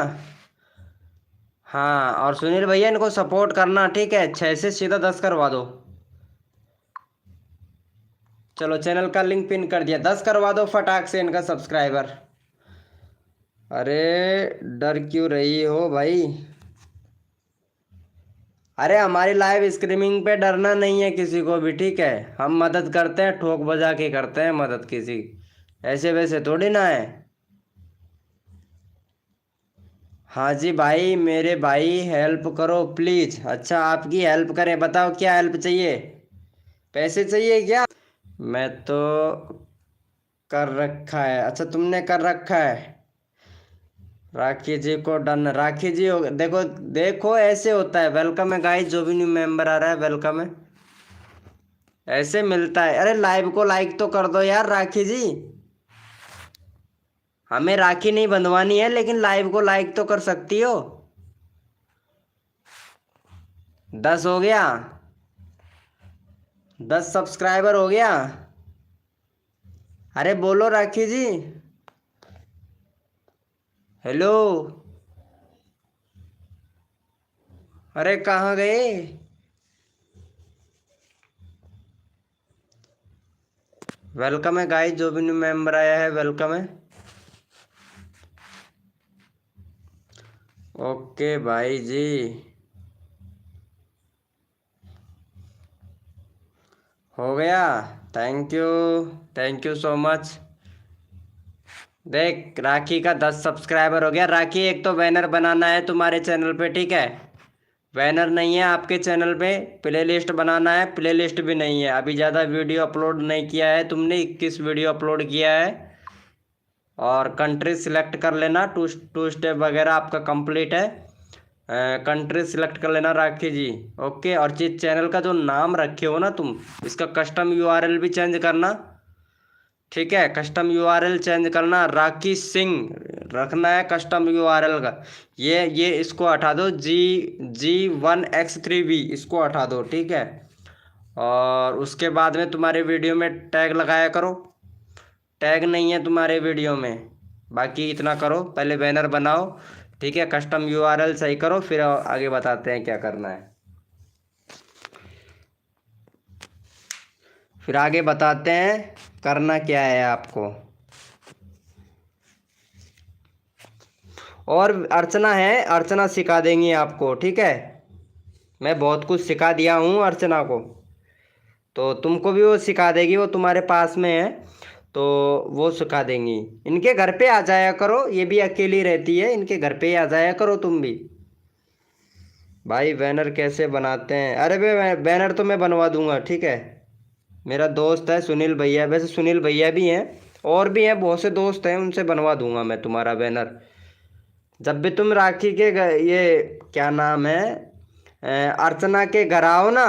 हाँ और सुनील भैया इनको सपोर्ट करना, ठीक है? 6 से सीधा 10 करवा दो। चलो चैनल का लिंक पिन कर दिया, 10 करवा दो फटाक से इनका सब्सक्राइबर। अरे डर क्यों रही हो भाई? अरे हमारी लाइव स्ट्रीमिंग पे डरना नहीं है किसी को भी, ठीक है? हम मदद करते हैं, ठोक बजा के करते हैं मदद, किसी ऐसे वैसे थोड़ी ना है। हाँ जी भाई, मेरे भाई हेल्प करो प्लीज। अच्छा आपकी हेल्प करें, बताओ क्या हेल्प चाहिए? पैसे चाहिए क्या? मैं तो कर रखा है। अच्छा तुमने कर रखा है, राखी जी को डन। राखी जी देखो देखो ऐसे होता है। वेलकम है गाइस, जो भी न्यू मेंबर आ रहा है वेलकम है। ऐसे मिलता है। अरे लाइव को लाइक तो कर दो यार राखी जी। हमें राखी नहीं बंधवानी है, लेकिन लाइव को लाइक तो कर सकती हो। 10 हो गया, 10 सब्सक्राइबर हो गया। अरे बोलो राखी जी। हेलो। अरे कहाँ गए? वेलकम है गाइस, जो भी न्यू मेंबर आया है वेलकम है। ओके भाई जी। हो गया। Thank you so much. देख राखी का 10 सब्सक्राइबर हो गया। राखी एक तो बैनर बनाना है तुम्हारे चैनल पे, ठीक है? बैनर नहीं है आपके चैनल पे। प्लेलिस्ट बनाना है, प्लेलिस्ट भी नहीं है। अभी ज़्यादा वीडियो अपलोड नहीं किया है तुमने, 21 वीडियो अपलोड किया है। और कंट्री सिलेक्ट कर लेना, टू स्टेप वगैरह आपका कंप्लीट है। कंट्री सिलेक्ट कर लेना राखी जी। ओके। और जिस चैनल का जो नाम रखे हो ना तुम, इसका कस्टम यूआरएल भी चेंज करना, ठीक है? कस्टम यूआरएल चेंज करना, राखी सिंह रखना है कस्टम यूआरएल का। ये इसको हटा दो, G1X3V इसको हटा दो, ठीक है? और उसके बाद में तुम्हारे वीडियो में टैग लगाया करो। टैग नहीं है तुम्हारे वीडियो में। बाकी इतना करो, पहले बैनर बनाओ, ठीक है? कस्टम यूआरएल सही करो, फिर आगे बताते हैं क्या करना है। फिर आगे बताते हैं करना क्या है आपको। और अर्चना है, अर्चना सिखा देंगी आपको, ठीक है? मैं बहुत कुछ सिखा दिया हूँ अर्चना को, तो तुमको भी वो सिखा देगी। वो तुम्हारे पास में है तो वो सिखा देंगी। इनके घर पे आ जाया करो, ये भी अकेली रहती है, इनके घर पे ही आ जाया करो तुम भी। भाई बैनर कैसे बनाते हैं? अरे बैनर तो मैं बनवा दूंगा, ठीक है? मेरा दोस्त है सुनील भैया, वैसे सुनील भैया भी हैं, और भी हैं, बहुत से दोस्त हैं, उनसे बनवा दूंगा मैं तुम्हारा बैनर। जब भी तुम राखी के ये क्या नाम है, अर्चना के घर आओ ना,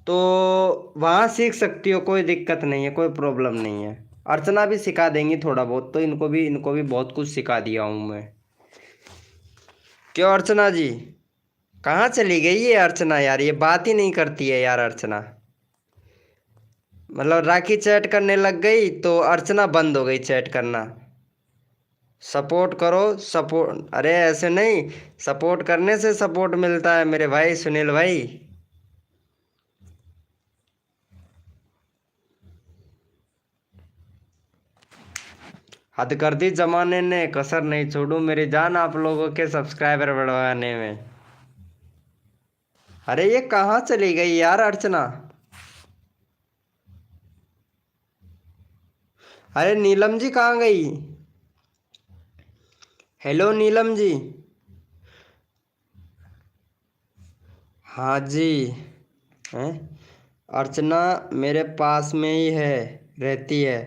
तो वहाँ सीख सकती हो, कोई दिक्कत नहीं है, कोई प्रॉब्लम नहीं है। अर्चना भी सिखा देंगी थोड़ा बहुत, तो इनको भी बहुत कुछ सिखा दिया हूँ मैं। क्यों अर्चना जी, कहाँ चली गई ये अर्चना यार? ये बात ही नहीं करती है यार अर्चना। मतलब राखी चैट करने लग गई तो अर्चना बंद हो गई चैट करना। सपोर्ट करो, सपोर्ट, अरे ऐसे नहीं, सपोर्ट करने से सपोर्ट मिलता है मेरे भाई सुनील भाई। हद कर दी जमाने ने, कसर नहीं छोड़ू मेरी जान आप लोगों के सब्सक्राइबर बढ़वाने में। अरे ये कहाँ चली गई यार अर्चना? अरे नीलम जी कहाँ गई? हेलो नीलम जी। हाँ जी। हैं? अर्चना मेरे पास में ही है, रहती है।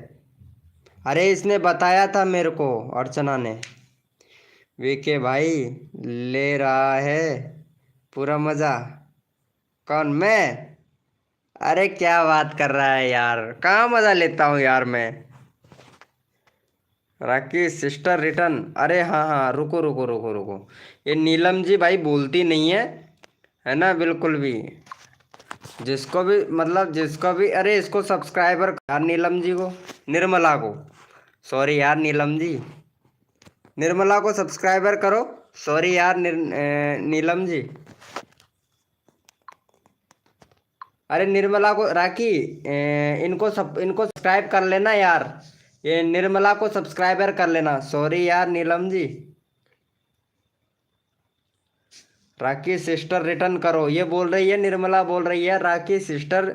अरे इसने बताया था मेरे को, अर्चना ने। वीके भाई ले रहा है पूरा मज़ा। कौन, मैं? अरे क्या बात कर रहा है यार, कहाँ मज़ा लेता हूँ यार मैं। राखी सिस्टर रिटर्न, अरे हाँ हाँ, रुको रुको रुको रुको। ये नीलम जी भाई बोलती नहीं है ना बिल्कुल भी। जिसको भी मतलब जिसको भी, अरे इसको सब्सक्राइबर यार नीलम जी को, निर्मला को, सॉरी यार नीलम जी, निर्मला को सब्सक्राइबर करो। सॉरी यार नीलम जी। अरे निर्मला को, राखी इनको सब्सक्राइब कर लेना यार। ये निर्मला को सब्सक्राइबर कर लेना। सॉरी यार नीलम जी। राखी सिस्टर रिटर्न करो, ये बोल रही है निर्मला, बोल रही है राखी सिस्टर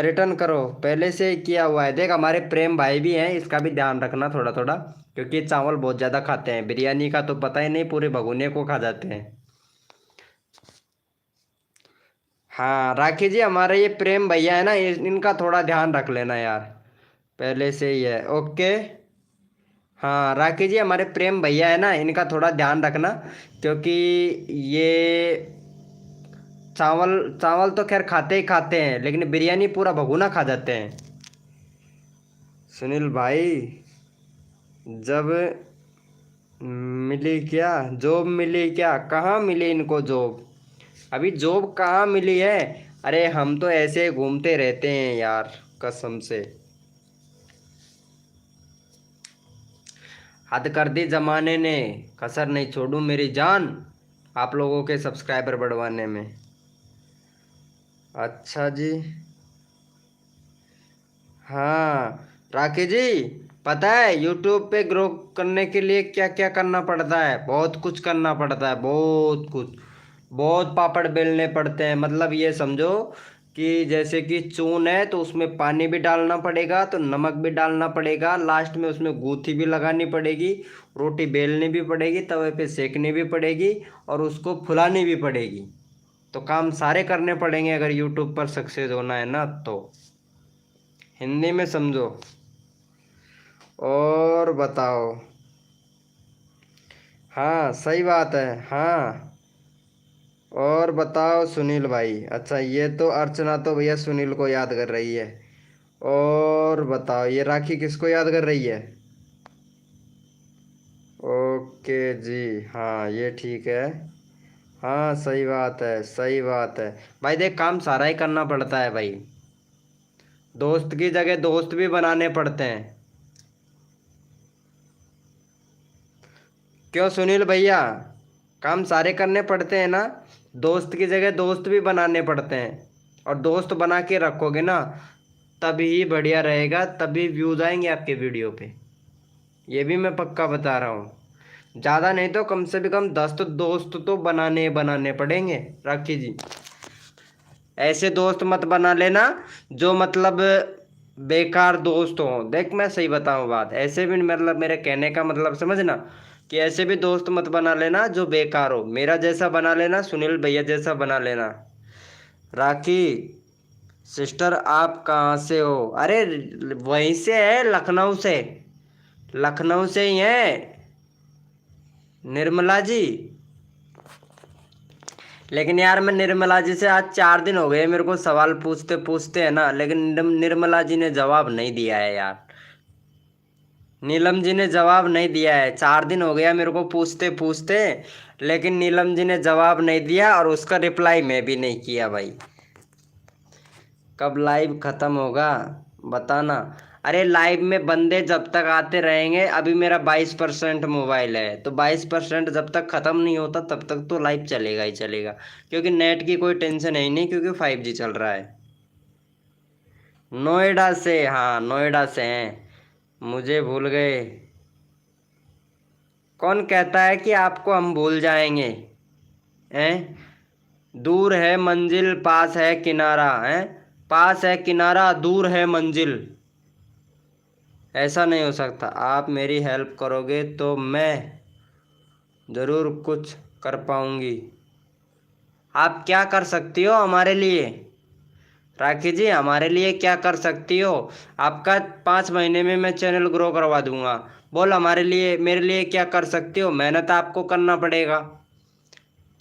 रिटर्न करो। पहले से किया हुआ है। देख हमारे प्रेम भाई भी हैं, इसका भी ध्यान रखना थोड़ा थोड़ा, क्योंकि चावल बहुत ज़्यादा खाते हैं। बिरयानी का तो पता ही नहीं, पूरे भगोने को खा जाते हैं। हाँ राखी जी, हमारे ये प्रेम भैया है ना, इनका थोड़ा ध्यान रख लेना यार, पहले से ही है। ओके। हाँ राकेश जी, हमारे प्रेम भैया है ना, इनका थोड़ा ध्यान रखना, क्योंकि ये चावल चावल तो खैर खाते ही खाते हैं, लेकिन बिरयानी पूरा भगोना खा जाते हैं। सुनील भाई, जब मिली क्या जॉब, मिली क्या, कहाँ मिली इनको जॉब? अभी जॉब कहाँ मिली है? अरे हम तो ऐसे घूमते रहते हैं यार, कसम से हद कर दी जमाने ने, कसर नहीं छोड़ू मेरी जान आप लोगों के सब्सक्राइबर बढ़वाने में। अच्छा जी। हाँ राकेश जी, पता है यूट्यूब पे ग्रो करने के लिए क्या क्या करना पड़ता है? बहुत कुछ करना पड़ता है, बहुत कुछ। बहुत पापड़ बेलने पड़ते हैं, मतलब ये समझो कि जैसे कि चून है तो उसमें पानी भी डालना पड़ेगा, तो नमक भी डालना पड़ेगा, लास्ट में उसमें गूथी भी लगानी पड़ेगी, रोटी बेलनी भी पड़ेगी, तवे पे सेकनी भी पड़ेगी, और उसको फुलानी भी पड़ेगी। तो काम सारे करने पड़ेंगे अगर यूट्यूब पर सक्सेस होना है ना तो। हिंदी में समझो। और बताओ। हाँ सही बात है, हाँ। और बताओ सुनील भाई, अच्छा ये तो अर्चना तो भैया सुनील को याद कर रही है। और बताओ ये राखी किसको याद कर रही है? ओके जी, हाँ ये ठीक है। हाँ सही बात है, सही बात है। भाई देख, काम सारा ही करना पड़ता है भाई, दोस्त की जगह दोस्त भी बनाने पड़ते हैं। क्यों सुनील भैया, काम सारे करने पड़ते हैं ना, दोस्त की जगह दोस्त भी बनाने पड़ते हैं। और दोस्त बना के रखोगे ना, तभी बढ़िया रहेगा, तभी व्यूज आएंगे आपके वीडियो पे। ये भी मैं पक्का बता रहा हूँ। ज़्यादा नहीं तो कम से भी कम 10 तो दोस्त तो बनाने बनाने पड़ेंगे राखी जी। ऐसे दोस्त मत बना लेना जो मतलब बेकार दोस्त हो। देख मैं सही बताऊं बात, ऐसे भी मतलब मेरे कहने का मतलब समझना, कि ऐसे भी दोस्त मत बना लेना जो बेकार हो। मेरा जैसा बना लेना, सुनील भैया जैसा बना लेना। राखी सिस्टर आप कहाँ से हो? अरे वहीं से है, लखनऊ से, लखनऊ से ही है निर्मला जी। लेकिन यार मैं निर्मला जी से आज 4 दिन हो गए मेरे को सवाल पूछते पूछते है ना, लेकिन निर्मला जी ने जवाब नहीं दिया है यार। नीलम जी ने जवाब नहीं दिया है, 4 दिन हो गया मेरे को पूछते पूछते, लेकिन नीलम जी ने जवाब नहीं दिया, और उसका रिप्लाई मैं भी नहीं किया भाई। कब लाइव खत्म होगा बताना? अरे लाइव में बंदे जब तक आते रहेंगे, अभी मेरा 22% मोबाइल है, तो 22% जब तक ख़त्म नहीं होता तब तक तो लाइव चलेगा ही चलेगा, क्योंकि नेट की कोई टेंशन है ही नहीं, क्योंकि 5G चल रहा है। नोएडा से, हाँ नोएडा से हैं, मुझे भूल गए। कौन कहता है कि आपको हम भूल जाएंगे? हैं? दूर है मंजिल पास है किनारा, है पास है किनारा दूर है मंजिल। ऐसा नहीं हो सकता, आप मेरी हेल्प करोगे तो मैं ज़रूर कुछ कर पाऊंगी। आप क्या कर सकती हो हमारे लिए? राखी जी हमारे लिए क्या कर सकती हो? आपका 5 महीने में मैं चैनल ग्रो करवा दूंगा। बोल हमारे लिए, मेरे लिए क्या कर सकती हो? मेहनत आपको करना पड़ेगा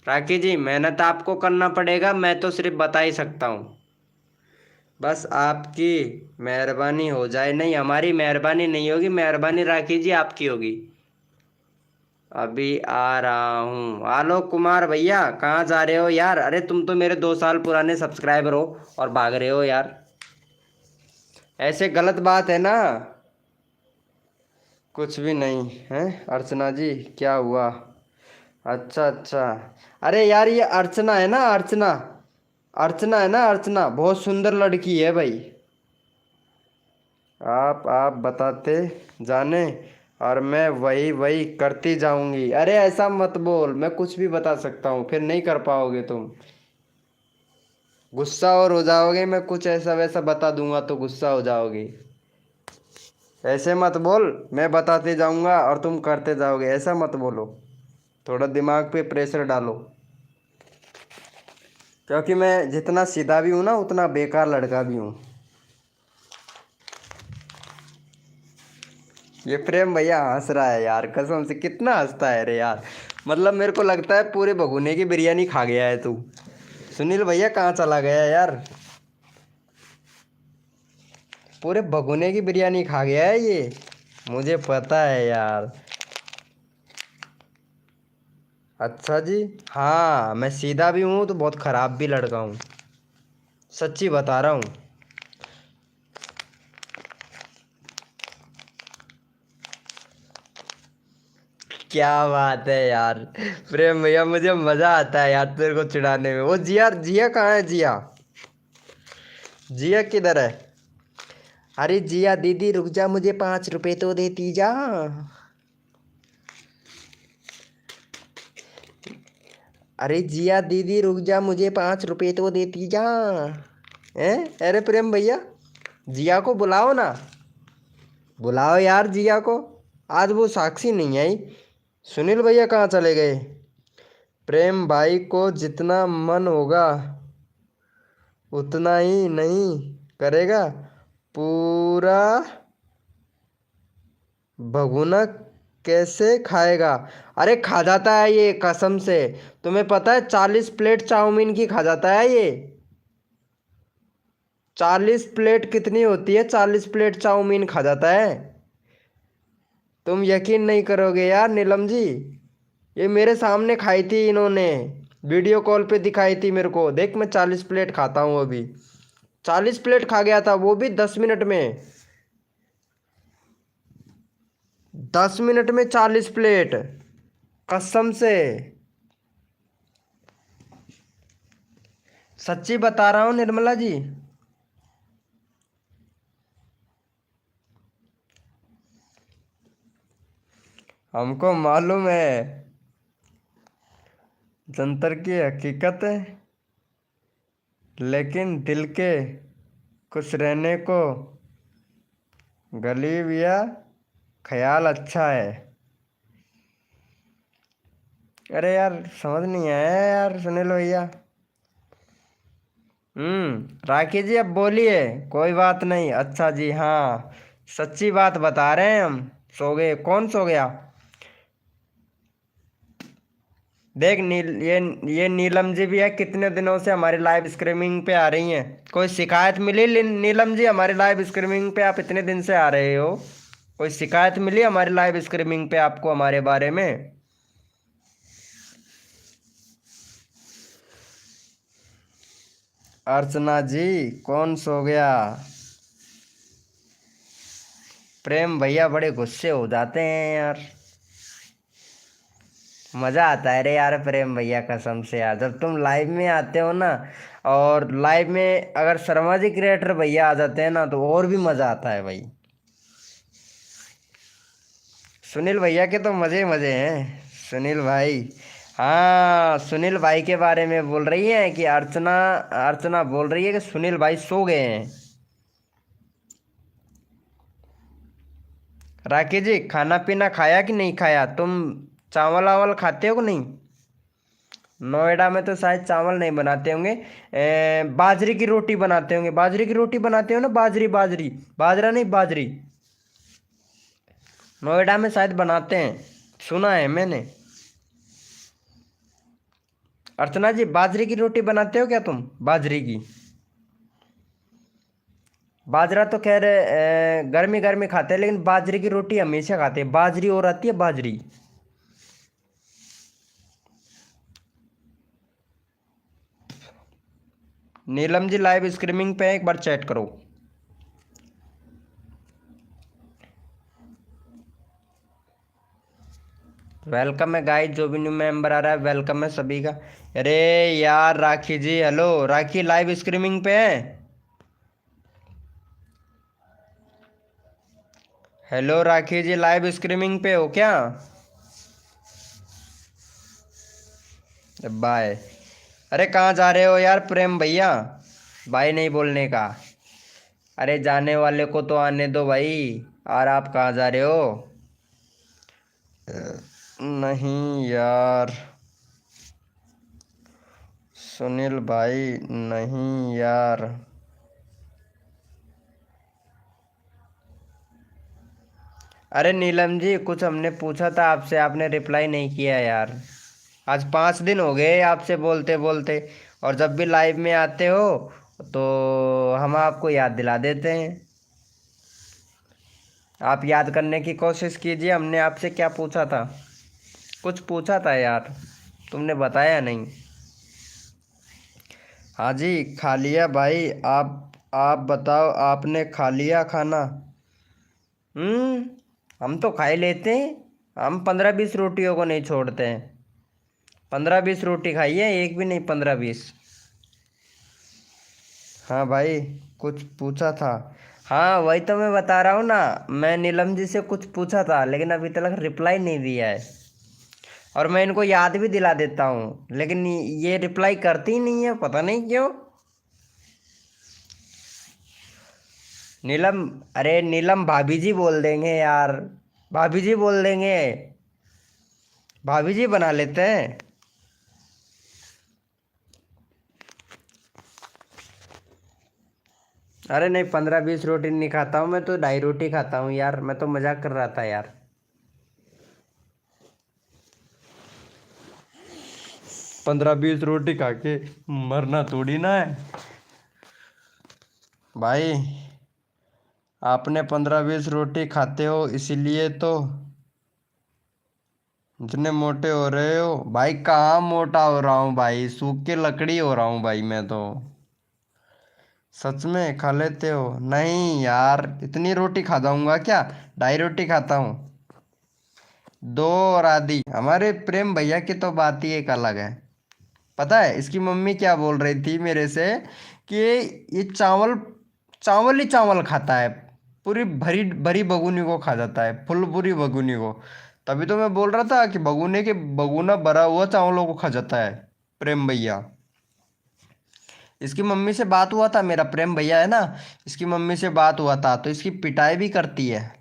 राखी जी, मेहनत आपको करना पड़ेगा, मैं तो सिर्फ बता ही सकता हूँ। बस आपकी मेहरबानी हो जाए। नहीं हमारी मेहरबानी नहीं होगी, मेहरबानी राखी जी आपकी होगी। अभी आ रहा हूँ। आलोक कुमार भैया कहाँ जा रहे हो यार? अरे तुम तो मेरे 2 साल पुराने सब्सक्राइबर हो और भाग रहे हो यार, ऐसे गलत बात है ना। कुछ भी नहीं है अर्चना जी, क्या हुआ? अच्छा अच्छा। अरे यार ये अर्चना है ना, अर्चना, अर्चना है ना, अर्चना बहुत सुंदर लड़की है भाई। आप बताते जाने और मैं वही वही करती जाऊंगी। अरे ऐसा मत बोल, मैं कुछ भी बता सकता हूँ, फिर नहीं कर पाओगे तुम, गुस्सा और हो जाओगे। मैं कुछ ऐसा वैसा बता दूंगा तो गुस्सा हो जाओगे। ऐसे मत बोल, मैं बताते जाऊंगा और तुम करते जाओगे, ऐसा मत बोलो। थोड़ा दिमाग पे प्रेशर डालो, क्योंकि मैं जितना सीधा भी हूँ ना उतना बेकार लड़का भी हूँ। ये प्रेम भैया हंस रहा है यार, कसम से कितना हंसता है रे यार। मतलब मेरे को लगता है पूरे भगोने की बिरयानी खा गया है तू। सुनील भैया कहाँ चला गया यार, पूरे भगोने की बिरयानी खा गया है ये, मुझे पता है यार। अच्छा जी, हाँ मैं सीधा भी हूँ तो बहुत ख़राब भी लड़का हूँ, सच्ची बता रहा हूँ। क्या बात है यार प्रेम भैया, मुझे मज़ा आता है यार तेरे को चिढ़ाने में। वो जिया, जिया कहाँ है जिया, जिया किधर है? अरे जिया दीदी रुक जा, मुझे 5 रुपए तो देती जा। अरे जिया दीदी रुक जा, मुझे 5 रुपए तो देती जा। हैं? अरे प्रेम भैया, जिया को बुलाओ ना, बुलाओ यार जिया को, आज वो साक्षी नहीं आई। सुनील भैया कहाँ चले गए? प्रेम भाई को जितना मन होगा उतना ही नहीं करेगा, पूरा भगुना कैसे खाएगा? अरे खा जाता है ये, कसम से। तुम्हें पता है 40 प्लेट चाउमीन की खा जाता है ये। 40 प्लेट कितनी होती है? 40 प्लेट चाउमीन खा जाता है। तुम यकीन नहीं करोगे यार नीलम जी, ये मेरे सामने खाई थी इन्होंने, वीडियो कॉल पे दिखाई थी मेरे को। देख मैं 40 प्लेट खाता हूँ अभी, 40 प्लेट खा गया था, वो भी 10 मिनट में। 10 मिनट में 40 प्लेट, कसम से सच्ची बता रहा हूँ निर्मला जी। हमको मालूम है जंतर की हकीकत है, लेकिन दिल के खुश रहने को गरीब या ख्याल अच्छा है। अरे यार समझ नहीं आया यार सुनील भैया। राखी जी अब बोलिए, कोई बात नहीं। अच्छा जी, हाँ सच्ची बात बता रहे हैं हम। सो गए? कौन सो गया? देख ये नीलम जी भी है, कितने दिनों से हमारी लाइव स्ट्रीमिंग पे आ रही हैं। कोई शिकायत मिली नीलम जी हमारी लाइव स्ट्रीमिंग पे? आप इतने दिन से आ रहे हो, कोई शिकायत मिली हमारी लाइव स्ट्रीमिंग पे आपको हमारे बारे में? अर्चना जी कौन सो गया? प्रेम भैया बड़े गुस्से हो जाते हैं यार, मज़ा आता है रे यार प्रेम भैया, कसम से यार। जब तुम लाइव में आते हो ना, और लाइव में अगर शर्मा जी क्रिएटर भैया आ जाते हैं ना, तो और भी मज़ा आता है भाई। सुनील भैया के तो मज़े मज़े हैं। सुनील भाई, हाँ सुनील भाई के बारे में बोल रही हैं कि अर्चना, अर्चना बोल रही है कि सुनील भाई सो गए हैं। राकेश जी खाना पीना खाया कि नहीं खाया? तुम चावल वावल खाते हो कि नहीं? नोएडा में तो शायद चावल नहीं बनाते होंगे, बाजरे की रोटी बनाते होंगे। बाजरे की रोटी बनाते हो ना, बाजरी, बाजरी, बाजरा नहीं, बाजरी। नोएडा में शायद बनाते हैं, सुना है मैंने। अर्चना जी बाजरे की रोटी बनाते हो क्या तुम? बाजरे की, बाजरा तो खैर गर्मी गर्मी खाते हैं, लेकिन बाजरे की रोटी हमेशा खाते हैं। बाजरी और आती है बाजरी। नीलम जी लाइव स्ट्रीमिंग पे एक बार चैट करो। वेलकम है गाइस, जो भी न्यू मेंबर आ रहा है वेलकम है सभी का। अरे यार राखी जी, हेलो राखी, लाइव स्ट्रीमिंग पे है? हेलो राखी जी, लाइव स्ट्रीमिंग पे हो क्या? बाय। अरे कहाँ जा रहे हो यार प्रेम भैया, बाय नहीं बोलने का। अरे जाने वाले को तो आने दो भाई, और आप कहाँ जा रहे हो? नहीं यार सुनील भाई, नहीं यार। अरे नीलम जी, कुछ हमने पूछा था आपसे, आपने रिप्लाई नहीं किया यार। आज 5 दिन हो गए आपसे बोलते बोलते, और जब भी लाइव में आते हो तो हम आपको याद दिला देते हैं। आप याद करने की कोशिश कीजिए, हमने आपसे क्या पूछा था। कुछ पूछा था यार, तुमने बताया नहीं। हाँ जी, खा लिया भाई। आप बताओ, आपने खा लिया खाना? हम तो खा ही लेते हैं। हम 15-20 रोटियों को नहीं छोड़ते हैं। 15-20 रोटी खाई है, एक भी नहीं, 15-20। हाँ भाई, कुछ पूछा था। हाँ वही तो मैं बता रहा हूँ ना, मैं नीलम जी से कुछ पूछा था लेकिन अभी तक रिप्लाई नहीं दिया है। और मैं इनको याद भी दिला देता हूँ लेकिन ये रिप्लाई करती ही नहीं है, पता नहीं क्यों। नीलम, अरे नीलम भाभी जी बोल देंगे यार, भाभी जी बोल देंगे, भाभी जी बना लेते हैं। अरे नहीं, 15-20 रोटी नहीं खाता हूँ मैं तो, 2.5 रोटी खाता हूँ यार, मैं तो मजाक कर रहा था यार। 15-20 रोटी खा के मरना थोड़ी ना है भाई। आपने 15-20 रोटी खाते हो इसीलिए तो इतने मोटे हो रहे हो भाई। कहाँ मोटा हो रहा हूँ भाई, सूख के लकड़ी हो रहा हूँ भाई मैं तो। सच में खा लेते हो? नहीं यार, इतनी रोटी खा जाऊंगा क्या? 2.5 रोटी खाता हूँ। 2 और आधी। हमारे प्रेम भैया की तो बात ही एक अलग है। पता है इसकी मम्मी क्या बोल रही थी मेरे से, कि ये चावल चावल ही चावल खाता है, पूरी भरी भरी बगुनी को खा जाता है, फुल पूरी बगुनी को। तभी तो मैं बोल रहा था कि बगुने के बगुना भरा हुआ चावलों को खा जाता है प्रेम भैया। इसकी मम्मी से बात हुआ था, मेरा प्रेम भैया है ना, इसकी मम्मी से बात हुआ था तो इसकी पिटाई भी करती है।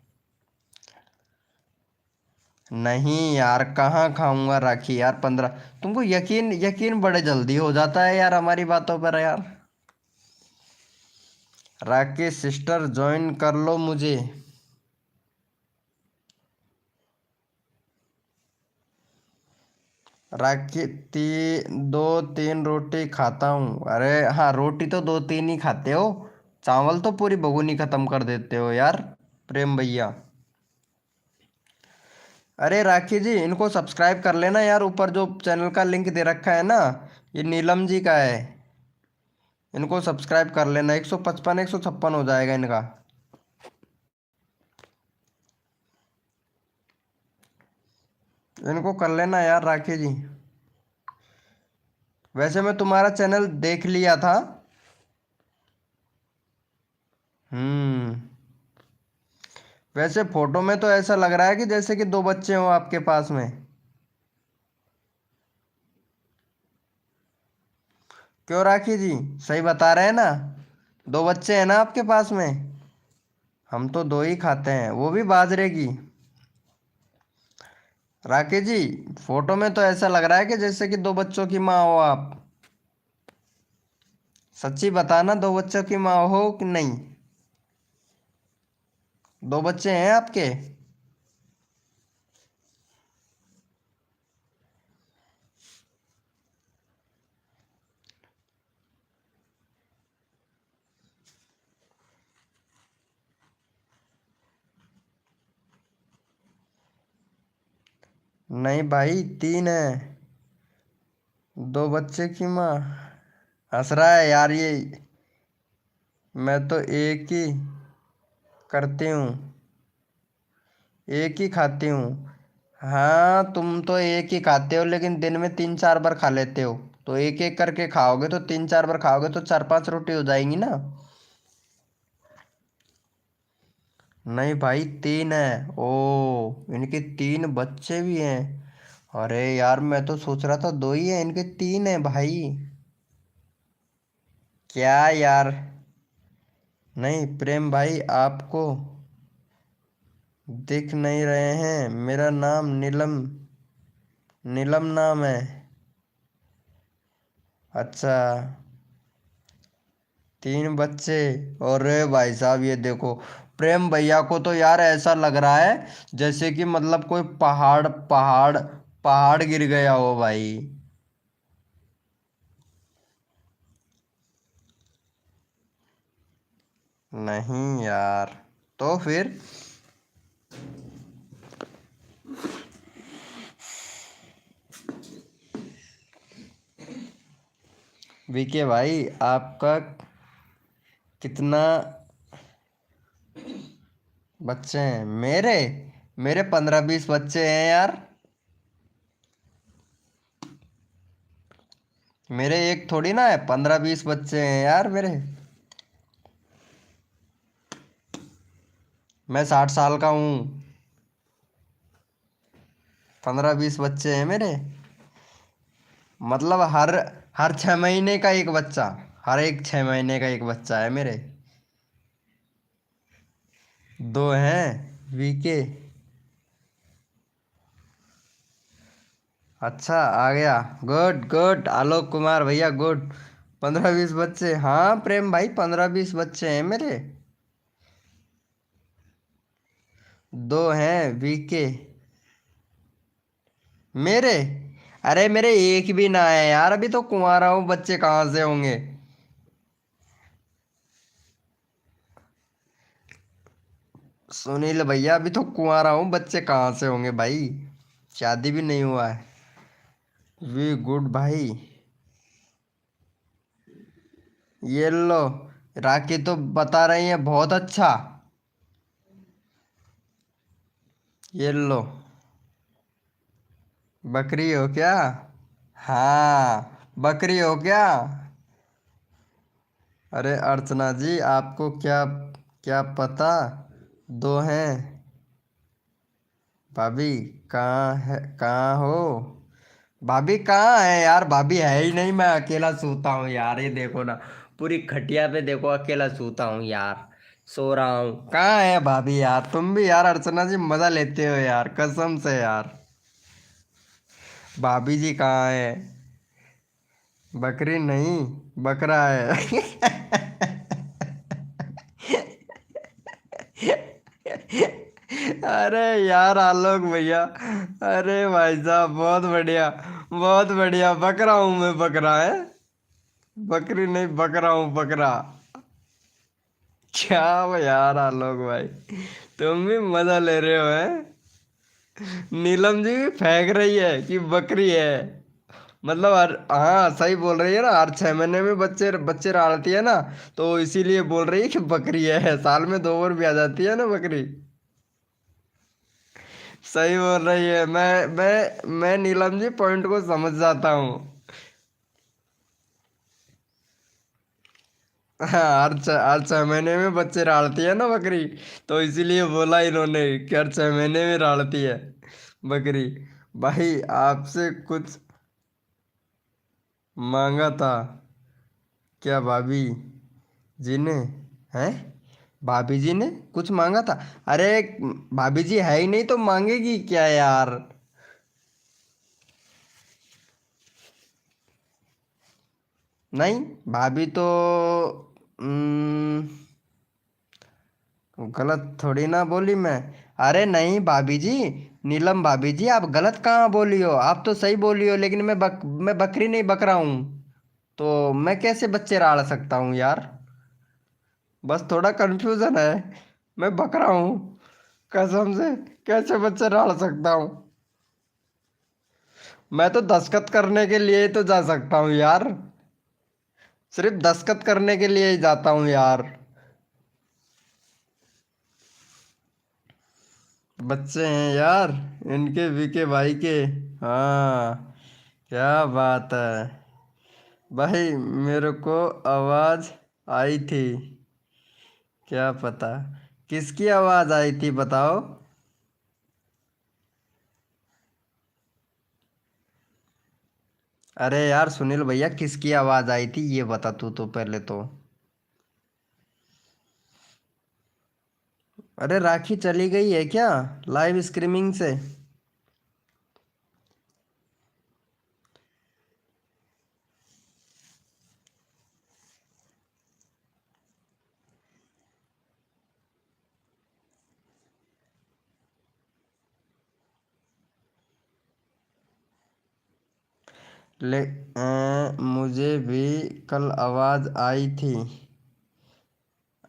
नहीं यार, कहाँ खाऊंगा राखी यार 15। तुमको यकीन यकीन बड़े जल्दी हो जाता है यार हमारी बातों पर यार। राकेश सिस्टर ज्वाइन कर लो मुझे। राखी 2-3 रोटी खाता हूँ। अरे हाँ, रोटी तो 2-3 ही खाते हो, चावल तो पूरी भगोनी खत्म कर देते हो यार प्रेम भैया। अरे राखी जी, इनको सब्सक्राइब कर लेना यार, ऊपर जो चैनल का लिंक दे रखा है ना, ये नीलम जी का है। इनको सब्सक्राइब कर लेना, 155 156 हो जाएगा इनका। इनको कर लेना यार राखी जी। वैसे मैं तुम्हारा चैनल देख लिया था। हम्म। वैसे फोटो में तो ऐसा लग रहा है कि जैसे कि 2 बच्चे हो आपके पास में। क्यों राखी जी, सही बता रहे हैं ना? 2 बच्चे हैं ना आपके पास में? हम तो 2 ही खाते हैं, वो भी बाजरे की। राकेश जी, फोटो में तो ऐसा लग रहा है कि जैसे कि 2 बच्चों की माँ हो आप। सच्ची बताना, 2 बच्चों की माँ हो कि नहीं? 2 बच्चे हैं आपके? नहीं भाई, 3 है। 2 बच्चे की माँ। हंस रहा है यार ये। मैं तो एक ही करती हूँ, एक ही खाती हूँ। हाँ, तुम तो एक ही खाते हो लेकिन दिन में 3-4 बार खा लेते हो। तो एक एक करके खाओगे तो 3-4 बार खाओगे तो 4-5 रोटी हो जाएंगी ना। नहीं भाई, 3 है। ओ, इनके 3 बच्चे भी हैं। अरे यार, मैं तो सोच रहा था 2 ही है, इनके 3 है भाई। क्या यार? नहीं प्रेम भाई, आपको दिख नहीं रहे हैं? मेरा नाम नीलम, नीलम नाम है। अच्छा। 3 बच्चे। और भाई साहब ये देखो, प्रेम भैया को तो यार ऐसा लग रहा है जैसे कि मतलब कोई पहाड़ पहाड़ पहाड़ गिर गया हो भाई। नहीं यार, तो फिर विके भाई आपका कितना बच्चे हैं? मेरे मेरे 15-20 बच्चे हैं यार। मेरे एक थोड़ी ना है, 15-20 बच्चे हैं यार मेरे। मैं 60 साल का हूँ। 15-20 बच्चे हैं मेरे। मतलब हर हर 6 महीने का एक बच्चा। हर एक 6 महीने का एक बच्चा है मेरे। 2 हैं वीके। अच्छा आ गया। गुड गुड आलोक कुमार भैया गुड। 15-20 बच्चे, हाँ प्रेम भाई 15-20 बच्चे हैं मेरे। 2 हैं वीके मेरे। अरे मेरे एक भी ना है यार, अभी तो कुंवारा हूँ, बच्चे कहाँ से होंगे? सुनील भैया अभी तो कुंवारा हूँ, बच्चे कहाँ से होंगे भाई? शादी भी नहीं हुआ है। वी गुड भाई। ये लो, राखी तो बता रही है बहुत अच्छा। ये लो, बकरी हो क्या? हाँ बकरी हो क्या? अरे अर्चना जी आपको क्या क्या पता, 2 हैं। भाभी कहाँ है, कहाँ हो? भाभी कहाँ है यार? भाभी है ही नहीं, मैं अकेला सोता हूँ यार, ये देखो ना, पूरी खटिया पे देखो अकेला सोता हूँ यार, सो रहा हूँ। कहाँ है भाभी यार? तुम भी यार अर्चना जी मजा लेते हो यार, कसम से यार। भाभी जी कहाँ है? बकरी नहीं, बकरा है। अरे यार आलोक भैया, अरे भाई साहब बहुत बढ़िया, बहुत बढ़िया। बकरा हूं मैं, बकरा है, बकरी नहीं, बकरा हूँ बकरा। क्या यार आलोक भाई, तुम भी मजा ले रहे हो हैं? नीलम जी भी फेंक रही है कि बकरी है। मतलब हर, हाँ सही बोल रही है ना, हर 6 महीने में बच्चे बच्चे डालती है ना, तो इसीलिए बोल रही है कि बकरी है। साल में 2 बार भी आ जाती है ना बकरी। सही बोल रही है। मैं नीलम जी पॉइंट को समझ जाता हूँ। हाँ हर 6 महीने में बच्चे डालती है ना बकरी, तो इसीलिए बोला इन्होंने कि हर 6 महीने में डालती है बकरी। भाई आपसे कुछ मांगा था क्या भाभी जी ने? हैं? भाभी जी ने कुछ मांगा था? अरे भाभी जी है ही नहीं तो मांगेगी क्या यार? नहीं, भाभी तो गलत थोड़ी ना बोली मैं। अरे नहीं भाभी जी, नीलम भाभी जी आप गलत कहाँ बोली हो? आप तो सही बोली हो, लेकिन मैं बकरी नहीं, बकरा हूँ। तो मैं कैसे बच्चे राड़ सकता हूँ यार? बस थोड़ा कंफ्यूजन है। मैं बकरा हूँ, कसम से कैसे बच्चे राड़ सकता हूँ? मैं तो दस्खत करने के लिए ही तो जा सकता हूँ यार, सिर्फ दस्खत करने के लिए ही जाता हूँ यार। बच्चे हैं यार इनके, विके भाई के। हाँ क्या बात है भाई, मेरे को आवाज आई थी। क्या पता किसकी आवाज आई थी, बताओ। अरे यार सुनील भैया किसकी आवाज आई थी ये बता तू तो पहले तो। अरे राखी चली गई है क्या लाइव स्ट्रीमिंग से? मुझे भी कल आवाज़ आई थी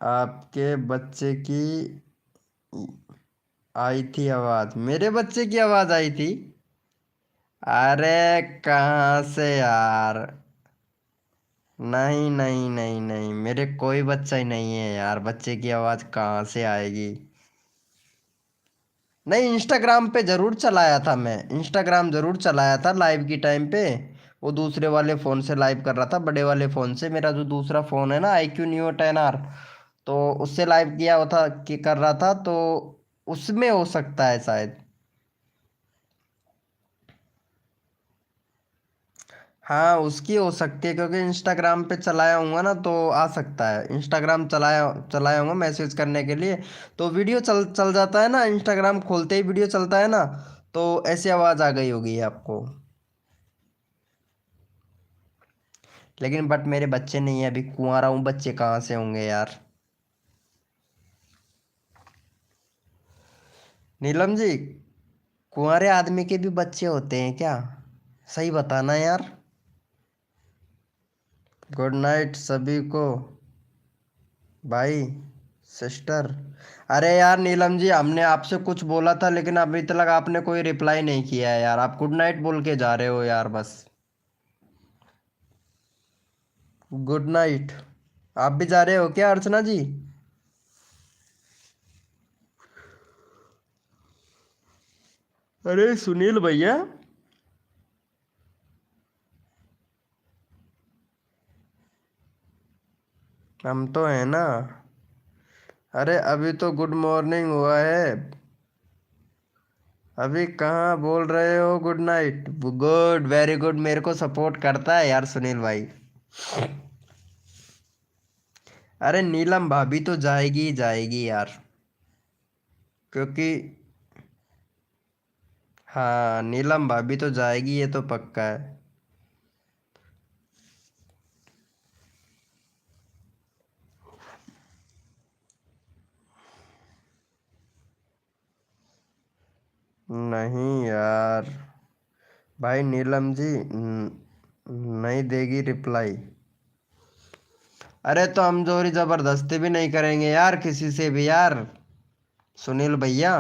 आपके बच्चे की। आई थी आवाज़, मेरे बच्चे की आवाज़ आई थी। अरे कहाँ से यार। नहीं नहीं नहीं नहीं, मेरे कोई बच्चा ही नहीं है यार, बच्चे की आवाज़ कहाँ से आएगी। नहीं, इंस्टाग्राम पे ज़रूर चलाया था, मैं इंस्टाग्राम ज़रूर चलाया था लाइव की टाइम पे। वो दूसरे वाले फ़ोन से लाइव कर रहा था, बड़े वाले फ़ोन से। मेरा जो दूसरा फ़ोन है ना, iQNEO 10R, तो उससे लाइव किया होता कि कर रहा था, तो उसमें हो सकता है शायद। हाँ, उसकी हो सकती है, क्योंकि इंस्टाग्राम पे चलाया हूँगा ना, तो आ सकता है। इंस्टाग्राम चलाया चलाया हूँगा मैसेज करने के लिए, तो वीडियो चल चल जाता है ना, इंस्टाग्राम खोलते ही वीडियो चलता है ना, तो ऐसी आवाज़ आ गई होगी आपको। लेकिन बट मेरे बच्चे नहीं है, अभी कुंवारा हूँ, बच्चे कहाँ से होंगे यार। नीलम जी, कुंवारे आदमी के भी बच्चे होते हैं क्या? सही बताना यार। गुड नाइट सभी को भाई, सिस्टर। अरे यार नीलम जी, हमने आपसे कुछ बोला था, लेकिन अभी तक आपने कोई रिप्लाई नहीं किया है यार। आप गुड नाइट बोल के जा रहे हो यार बस। Good night. आप भी जा रहे हो क्या अर्चना जी? अरे सुनील भैया, हम तो है ना। अरे अभी तो गुड मॉर्निंग हुआ है, अभी कहाँ बोल रहे हो good night. Good, very good, मेरे को सपोर्ट करता है यार सुनील भाई। अरे नीलम भाभी तो जाएगी ही जाएगी यार, क्योंकि हाँ, नीलम भाभी तो जाएगी, ये तो पक्का है। नहीं यार, भाई नीलम जी नहीं देगी रिप्लाई। अरे तो हम जोरी जबरदस्ती भी नहीं करेंगे यार किसी से भी यार, सुनील भैया।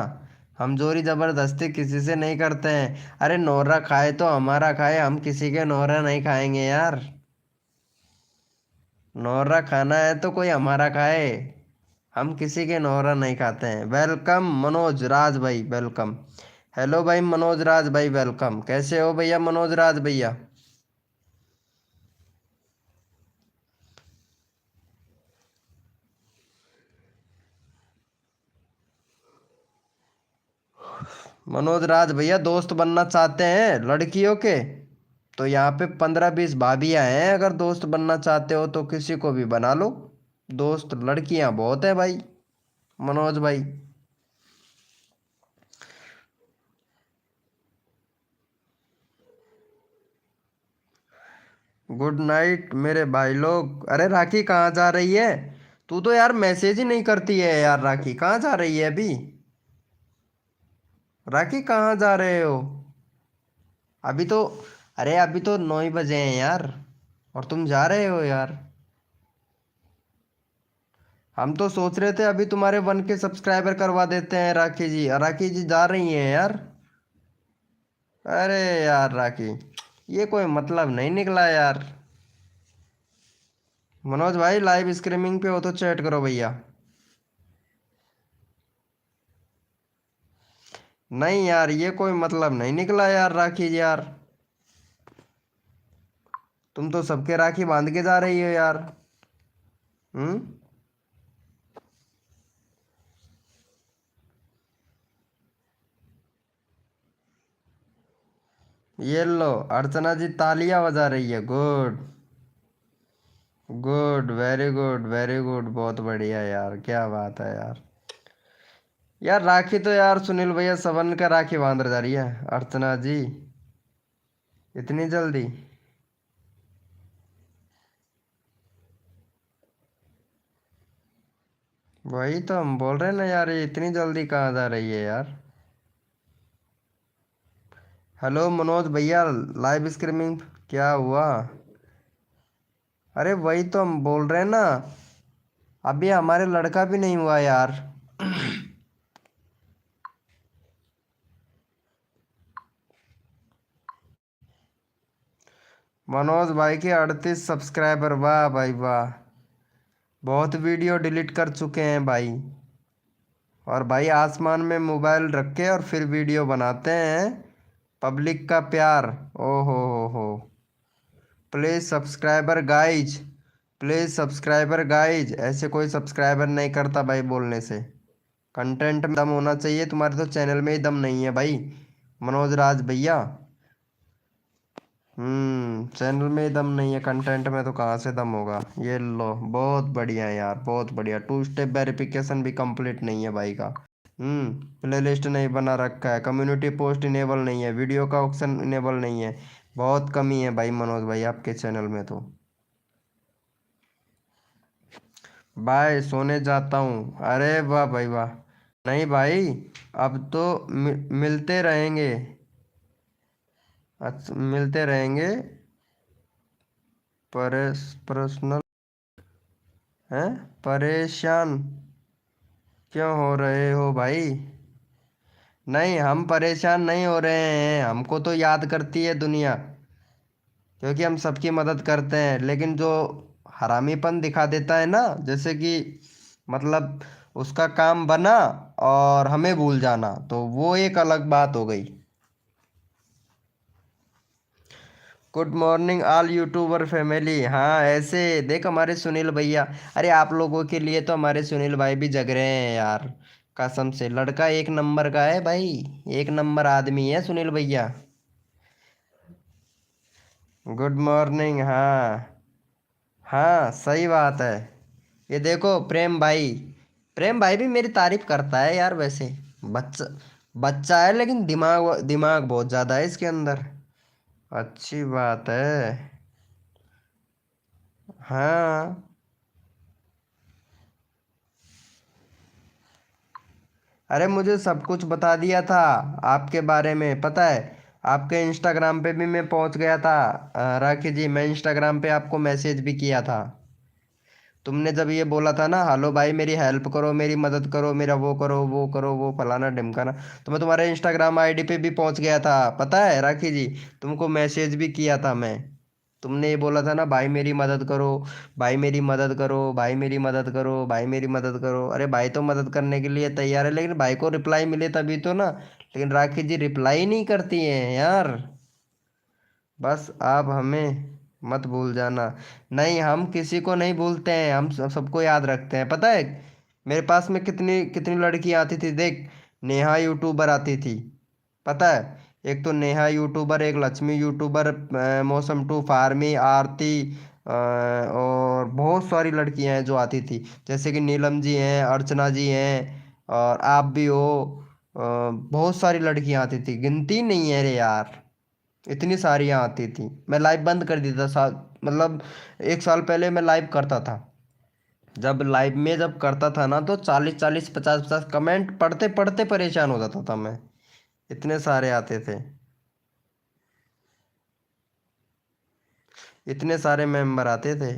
हम जोरी जबरदस्ती किसी से नहीं करते हैं। अरे नोरा खाए तो हमारा खाए, हम किसी के नोरा नहीं खाएंगे यार। नोरा खाना है तो कोई हमारा खाए, हम किसी के नोरा नहीं खाते हैं। वेलकम मनोज राज भाई, वेलकम। हेलो भाई मनोज राज भाई, वेलकम। कैसे हो भैया मनोज राज भैया? मनोज राज भैया, दोस्त बनना चाहते हैं लड़कियों के, तो यहाँ पे 15-20 भाभियाँ हैं। अगर दोस्त बनना चाहते हो तो किसी को भी बना लो दोस्त, लड़कियाँ बहुत है भाई मनोज भाई। गुड नाइट मेरे भाई लोग। अरे राखी कहाँ जा रही है? तू तो यार मैसेज ही नहीं करती है यार। राखी कहाँ जा रही है अभी? राखी कहाँ जा रहे हो अभी तो? अरे अभी तो 9 ही बजे हैं यार, और तुम जा रहे हो यार। हम तो सोच रहे थे अभी तुम्हारे 1K सब्सक्राइबर करवा देते हैं राखी जी, और राखी जी जा रही हैं यार। अरे यार राखी, ये कोई मतलब नहीं निकला यार। मनोज भाई, लाइव स्ट्रीमिंग पे हो तो चैट करो भैया। नहीं यार, ये कोई मतलब नहीं निकला यार राखी जी यार। तुम तो सबके राखी बांध के जा रही हो यार। हम्म। ये लो, अर्चना जी तालियां बजा रही है। Good good, very good very good, बहुत बढ़िया यार, क्या बात है यार। यार राखी तो यार सुनील भैया सबन का राखी बांध जा रही है अर्चना जी, इतनी जल्दी? वही तो हम बोल रहे हैं ना यार, ये इतनी जल्दी कहाँ जा रही है यार। हेलो मनोज भैया, लाइव स्ट्रीमिंग क्या हुआ? अरे वही तो हम बोल रहे हैं ना, अभी हमारे लड़का भी नहीं हुआ यार। मनोज भाई के 38 सब्सक्राइबर, वाह भाई वाह। बहुत वीडियो डिलीट कर चुके हैं भाई। और भाई आसमान में मोबाइल रख के और फिर वीडियो बनाते हैं। पब्लिक का प्यार। ओ हो। Please subscriber guys, please subscriber guys. ऐसे कोई सब्सक्राइबर नहीं करता भाई बोलने से। कंटेंट में दम होना चाहिए, तुम्हारे तो चैनल में ही दम नहीं है भाई मनोज राज भैया। चैनल में ही दम नहीं है, कंटेंट में तो कहाँ से दम होगा। ये लो, बहुत बढ़िया है यार, बहुत बढ़िया। 2 स्टेप वेरिफिकेशन भी कंप्लीट नहीं है भाई का। प्ले लिस्ट नहीं बना रखा है, कम्युनिटी पोस्ट इनेबल नहीं है, वीडियो का ऑप्शन इनेबल नहीं है। बहुत कमी है भाई मनोज भाई आपके चैनल में तो। बाय, सोने जाता हूँ। अरे वाह भाई वाह। नहीं भाई, अब तो मिलते रहेंगे। अच्छा, मिलते रहेंगे। पर्सनल हैं? परेशान क्यों हो रहे हो भाई? नहीं, हम परेशान नहीं हो रहे हैं, हमको तो याद करती है दुनिया, क्योंकि हम सबकी मदद करते हैं। लेकिन जो हरामीपन दिखा देता है ना, जैसे कि मतलब उसका काम बना और हमें भूल जाना, तो वो एक अलग बात हो गई। Good morning all YouTuber family. हाँ, ऐसे देख हमारे सुनील भैया। अरे आप लोगों के लिए तो हमारे सुनील भाई भी जग रहे हैं यार। कसम से लड़का एक नंबर का है भाई, एक नंबर आदमी है सुनील भैया। Good morning. हाँ हाँ, सही बात है। ये देखो प्रेम भाई, प्रेम भाई भी मेरी तारीफ करता है यार वैसे। बच्चा बच्चा है लेकिन दिमाग दिमाग बहुत ज़्यादा है इसके अंदर। अच्छी बात है। हाँ, अरे मुझे सब कुछ बता दिया था आपके बारे में, पता है। आपके इंस्टाग्राम पे भी मैं पहुंच गया था। राखी जी, मैं इंस्टाग्राम पे आपको मैसेज भी किया था। तुमने जब ये बोला था ना, हेलो भाई मेरी हेल्प करो, मेरी मदद करो, मेरा वो करो वो करो वो फलाना ढिमकाना, तो मैं तुम्हारे इंस्टाग्राम आईडी पे भी पहुंच गया था, पता है राखी जी। तुमको मैसेज भी किया था मैं। तुमने ये बोला था ना, भाई मेरी मदद करो, भाई मेरी मदद करो, भाई मेरी मदद करो, भाई मेरी मदद करो। अरे भाई तो मदद करने के लिए तैयार है, लेकिन भाई को रिप्लाई मिले तभी तो ना। लेकिन राखी जी रिप्लाई नहीं करती हैं यार। बस आप हमें मत भूल जाना। नहीं, हम किसी को नहीं भूलते हैं, हम सबको याद रखते हैं, पता है। मेरे पास में कितनी कितनी लड़कियां आती थी देख। नेहा यूट्यूबर आती थी, पता है। एक तो नेहा यूट्यूबर, एक लक्ष्मी यूट्यूबर, मौसम टू फार्मी, आरती, और बहुत सारी लड़कियां हैं जो आती थी। जैसे कि नीलम जी हैं, अर्चना जी हैं, और आप भी हो। बहुत सारी लड़कियां आती थी, गिनती नहीं है रे यार। इतनी सारियाँ आती थी, मैं लाइव बंद कर देता था मतलब 1 साल पहले मैं लाइव करता था। जब लाइव में जब करता था ना, तो 40-40, 50-50 कमेंट पढ़ते पढ़ते परेशान हो जाता था मैं। इतने सारे आते थे, इतने सारे मेंबर आते थे।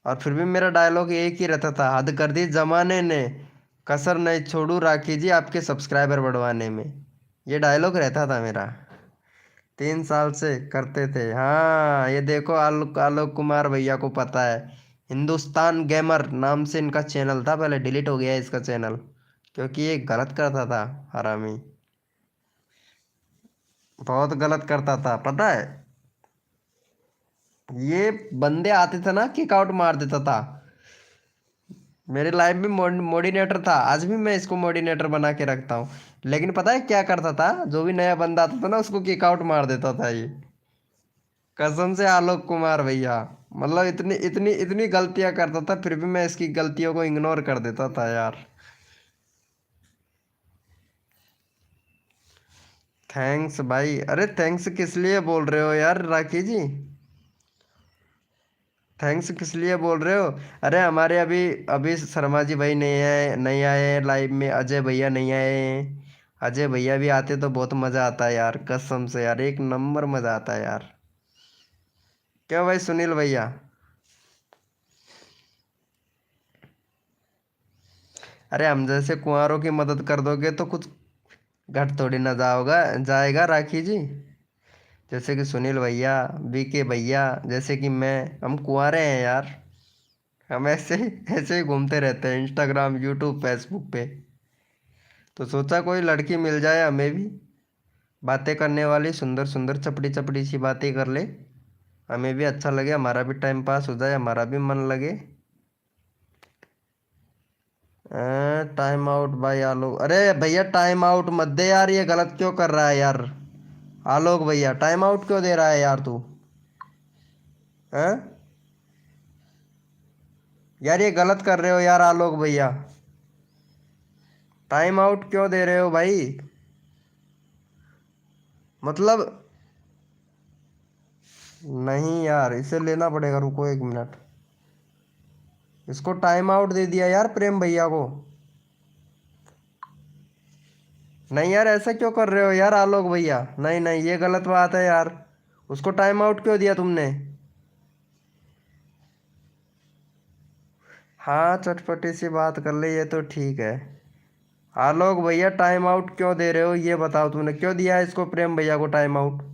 और फिर भी मेरा डायलॉग एक ही रहता था, हद कर दी जमाने ने, कसर नहीं छोड़ू राखी जी आपके सब्सक्राइबर बढ़वाने में। ये डायलॉग रहता था मेरा। 3 साल से करते थे। हाँ, ये देखो आलोक आलोक कुमार भैया को पता है। हिंदुस्तान गेमर नाम से इनका चैनल था, पहले डिलीट हो गया है इसका चैनल, क्योंकि ये गलत करता था हरामी। बहुत गलत करता था, पता है। ये बंदे आते थे ना, किक आउट मार देता था। मेरे लाइफ में मोडिनेटर था, आज भी मैं इसको मोडिनेटर बना के रखता हूँ। लेकिन पता है क्या करता था, जो भी नया बंदा आता था ना, उसको किक आउट मार देता था ये। कसम से आलोक कुमार भैया, मतलब इतनी इतनी इतनी गलतियां करता था, फिर भी मैं इसकी गलतियों को इग्नोर कर देता था यार। थैंक्स भाई। अरे थैंक्स किस लिए बोल रहे हो यार राखी जी? थैंक्स किस लिए बोल रहे हो? अरे हमारे अभी अभी शर्मा जी भाई नहीं आए, नहीं आए लाइव में, अजय भैया नहीं आए हैं। अजय भैया भी आते तो बहुत मज़ा आता है यार, कसम से यार, एक नंबर मज़ा आता है यार। क्यों भाई सुनील भैया? अरे हम जैसे कुंवारों की मदद कर दोगे तो कुछ घट थोड़ी ना जाओगा जाएगा राखी जी। जैसे कि सुनील भैया, बीके भैया, जैसे कि मैं, हम कुंवारे हैं यार। हम ऐसे ऐसे ही घूमते रहते हैं इंस्टाग्राम, यूट्यूब, फेसबुक पे। तो सोचा कोई लड़की मिल जाए हमें भी, बातें करने वाली, सुंदर सुंदर चपड़ी चपड़ी सी बातें कर ले, हमें भी अच्छा लगे, हमारा भी टाइम पास हो जाए, हमारा भी मन लगे। टाइम आउट भाई आलोक, अरे भैया टाइम आउट मत दे यार, ये गलत क्यों कर रहा है यार? आलोक भैया टाइम आउट क्यों दे रहा है यार तू? हैं यार, ये गलत कर रहे हो यार आलोक भैया। टाइम आउट क्यों दे रहे हो भाई? मतलब नहीं यार, इसे लेना पड़ेगा, रुको 1 मिनट। इसको टाइम आउट दे दिया यार प्रेम भैया को। नहीं यार, ऐसा क्यों कर रहे हो यार आलोक भैया? नहीं नहीं, ये गलत बात है यार। उसको टाइम आउट क्यों दिया तुमने? हाँ, चटपटी सी बात कर ले, ये तो ठीक है। आलोक भैया टाइम आउट क्यों दे रहे हो, ये बताओ, तुमने क्यों दिया है इसको, प्रेम भैया को टाइम आउट?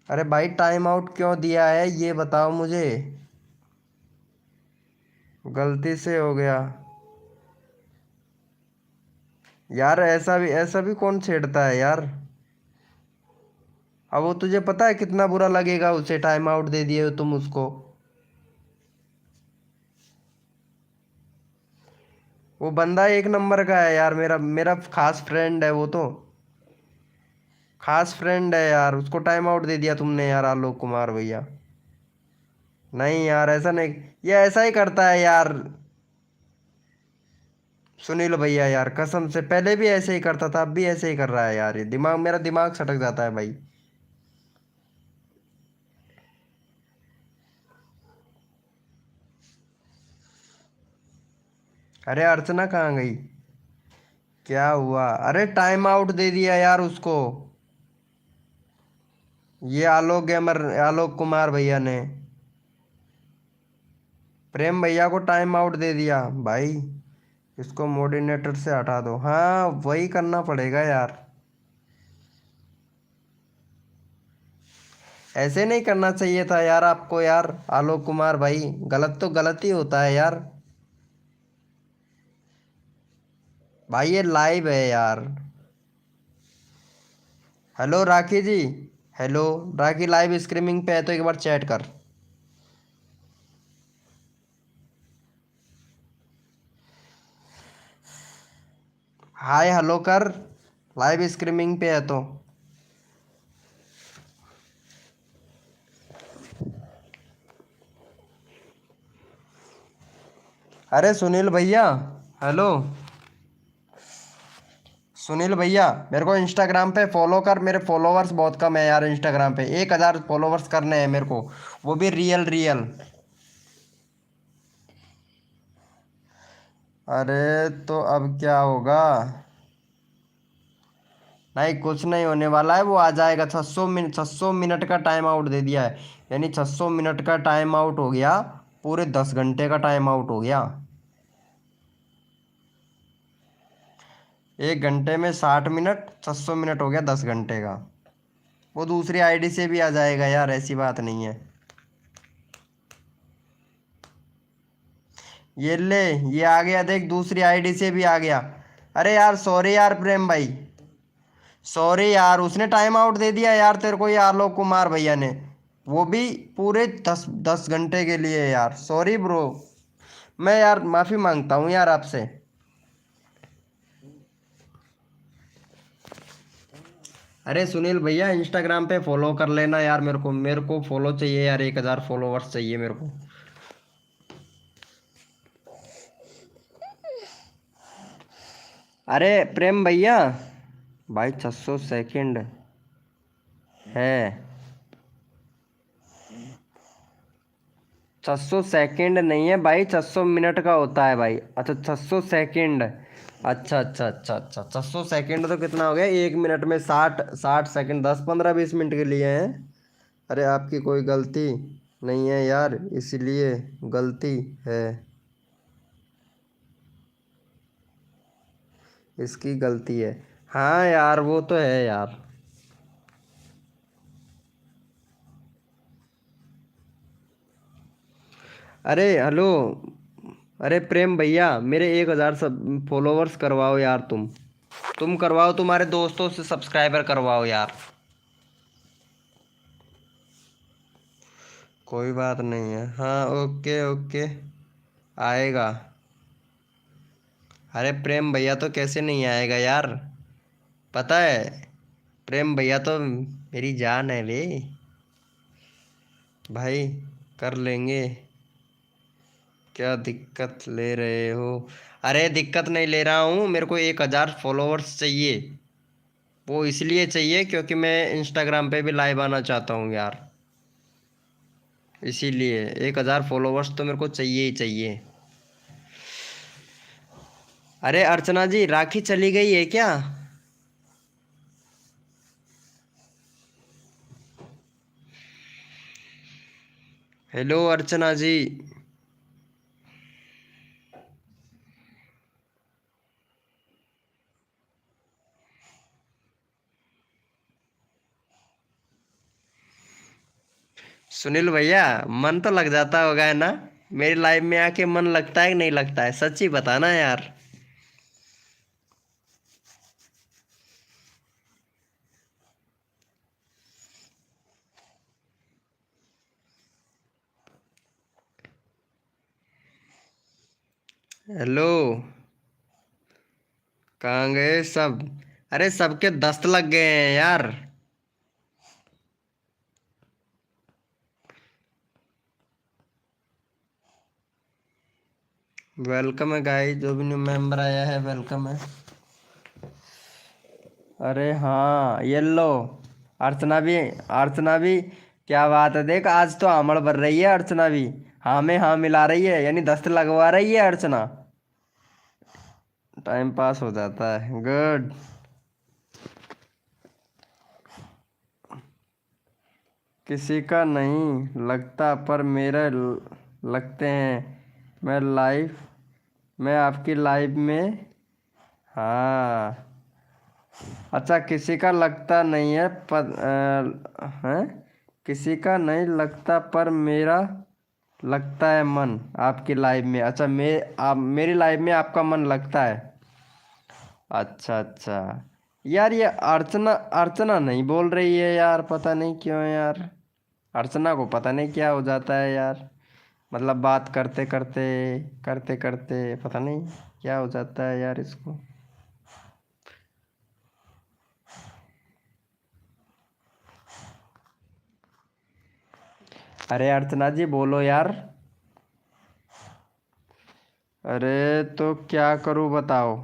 अरे भाई टाइम आउट क्यों दिया है, ये बताओ मुझे। गलती से हो गया यार, ऐसा भी कौन छेड़ता है यार? अब वो तुझे पता है कितना बुरा लगेगा, उसे टाइम आउट दे दिए हो तुम उसको। वो बंदा एक नंबर का है यार, मेरा मेरा खास फ्रेंड है वो तो, खास फ्रेंड है यार, उसको टाइम आउट दे दिया तुमने यार आलोक कुमार भैया। नहीं यार, ऐसा नहीं, ये ऐसा ही करता है यार सुनील भैया यार, कसम से पहले भी ऐसे ही करता था, अब भी ऐसे ही कर रहा है यार, ये दिमाग, मेरा दिमाग सटक जाता है भाई। अरे अर्चना कहाँ गई? क्या हुआ? अरे टाइम आउट दे दिया यार उसको, ये आलोक गेमर, आलोक कुमार भैया ने प्रेम भैया को टाइम आउट दे दिया भाई। इसको मोडिनेटर से हटा दो, हाँ वही करना पड़ेगा यार। ऐसे नहीं करना चाहिए था यार आपको यार आलोक कुमार भाई, गलत तो गलत ही होता है यार। भाई ये लाइव है यार। हेलो राखी जी, हेलो राखी, लाइव स्ट्रीमिंग पे है तो एक बार चैट कर। हाय हेलो कर, लाइव स्ट्रीमिंग पे है तो। अरे सुनील भैया, हेलो सुनील भैया, मेरे को इंस्टाग्राम पे फॉलो कर, मेरे फॉलोवर्स बहुत कम है यार इंस्टाग्राम पे, 1,000 फॉलोवर्स करने हैं मेरे को, वो भी रियल रियल। अरे तो अब क्या होगा? नहीं कुछ नहीं होने वाला है, वो आ जाएगा। 600 मिनट, 600 मिनट का टाइम आउट दे दिया है, यानी 600 मिनट का टाइम आउट हो गया, पूरे 10 घंटे का टाइम आउट हो गया। 1 घंटे में 60 मिनट, 600 मिनट हो गया 10 घंटे का। वो दूसरी आईडी से भी आ जाएगा यार, ऐसी बात नहीं है। ये ले, ये आ गया देख, दूसरी आईडी से भी आ गया। अरे यार सॉरी यार प्रेम भाई, सॉरी यार, उसने टाइम आउट दे दिया यार तेरे को, ये आलोक कुमार भैया ने, वो भी पूरे 10 10 घंटे के लिए यार, सॉरी ब्रो। मैं यार माफ़ी मांगता हूँ यार आपसे। अरे सुनील भैया इंस्टाग्राम पे फॉलो कर लेना यार, मेरे को फॉलो चाहिए यार, 1,000 फॉलोवर्स चाहिए मेरे को। अरे प्रेम भैया, भाई 600 सेकंड है। 600 सेकंड नहीं है भाई, 600 मिनट का होता है भाई। अच्छा 600 सेकंड। अच्छा अच्छा अच्छा अच्छा, 600 सेकंड तो कितना हो गया, 1 मिनट में 60 60 सेकंड, 10 15 20 मिनट के लिए हैं। अरे आपकी कोई गलती नहीं है यार, इसलिए गलती है, इसकी गलती है। हाँ यार वो तो है यार। अरे हेलो, अरे प्रेम भैया मेरे 1,000 सब फॉलोवर्स करवाओ यार, तुम करवाओ, तुम्हारे दोस्तों से सब्सक्राइबर करवाओ यार। कोई बात नहीं है, हाँ ओके ओके, आएगा। अरे प्रेम भैया तो कैसे नहीं आएगा यार, पता है, प्रेम भैया तो मेरी जान है वे भाई, कर लेंगे। क्या दिक्कत ले रहे हो? अरे दिक्कत नहीं ले रहा हूँ, मेरे को 1,000 फॉलोवर्स चाहिए। वो इसलिए चाहिए क्योंकि मैं इंस्टाग्राम पे भी लाइव आना चाहता हूँ यार, इसीलिए 1,000 फॉलोवर्स तो मेरे को चाहिए ही चाहिए। अरे अर्चना जी, राखी चली गई है क्या? हेलो अर्चना जी। सुनील भैया, मन तो लग जाता होगा है ना, मेरी लाइफ में आके मन लगता है कि नहीं लगता है, सच्ची बताना यार। हेलो, कहाँ गए सब? अरे सबके दस्त लग गए हैं यार। वेलकम है गाइस, जो भी न्यू मेंबर आया है वेलकम है। अरे हाँ ये लो, अर्चना भी, अर्चना भी, क्या बात है, देख आज तो आमड़ भर रही है अर्चना भी, हाँ में हाँ मिला रही है, यानी दस्त लगवा रही है अर्चना। टाइम पास हो जाता है, गुड। किसी का नहीं लगता पर मेरे लगते हैं, मैं आपकी लाइफ में। हाँ अच्छा, किसी का लगता नहीं है पर हैं, किसी का नहीं लगता पर मेरा लगता है मन आपकी लाइफ में। अच्छा आप मेरी लाइफ में आपका मन लगता है। अच्छा अच्छा, यार ये अर्चना, अर्चना नहीं बोल रही है यार, पता नहीं क्यों यार, अर्चना को पता नहीं क्या हो जाता है यार, मतलब बात करते करते करते करते पता नहीं क्या हो जाता है यार इसको। अरे अर्चना जी बोलो यार। अरे तो क्या करूं बताओ?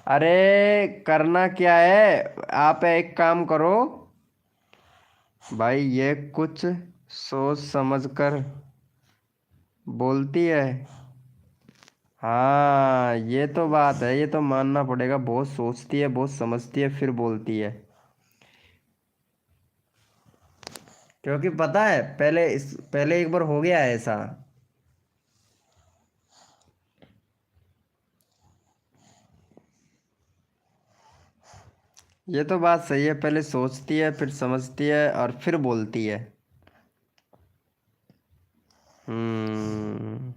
अरे करना क्या है, आप एक काम करो भाई, ये कुछ सोच समझ कर बोलती है। हाँ ये तो बात है, ये तो मानना पड़ेगा, बहुत सोचती है, बहुत समझती है, फिर बोलती है। क्योंकि पता है पहले एक बार हो गया है ऐसा। ये तो बात सही है, पहले सोचती है फिर समझती है और फिर बोलती है। हम्म।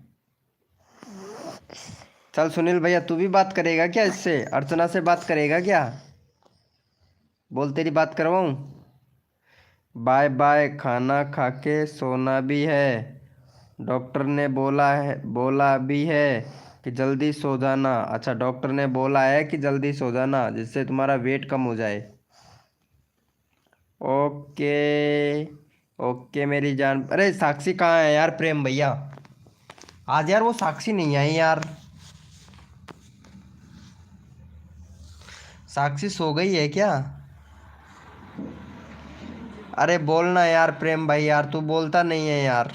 चल सुनील भैया, तू भी बात करेगा क्या इससे, अर्चना से बात करेगा क्या? बोल तेरी बात करवाऊँ? बाय बाय, खाना खा के सोना भी है, डॉक्टर ने बोला भी है कि जल्दी सो जाना। अच्छा डॉक्टर ने बोला है कि जल्दी सो जाना जिससे तुम्हारा वेट कम हो जाए। ओके ओके मेरी जान। अरे साक्षी कहाँ है यार, प्रेम भैया आज यार वो साक्षी नहीं आई यार, साक्षी सो गई है क्या? अरे बोलना यार प्रेम भाई, यार तू बोलता नहीं है यार।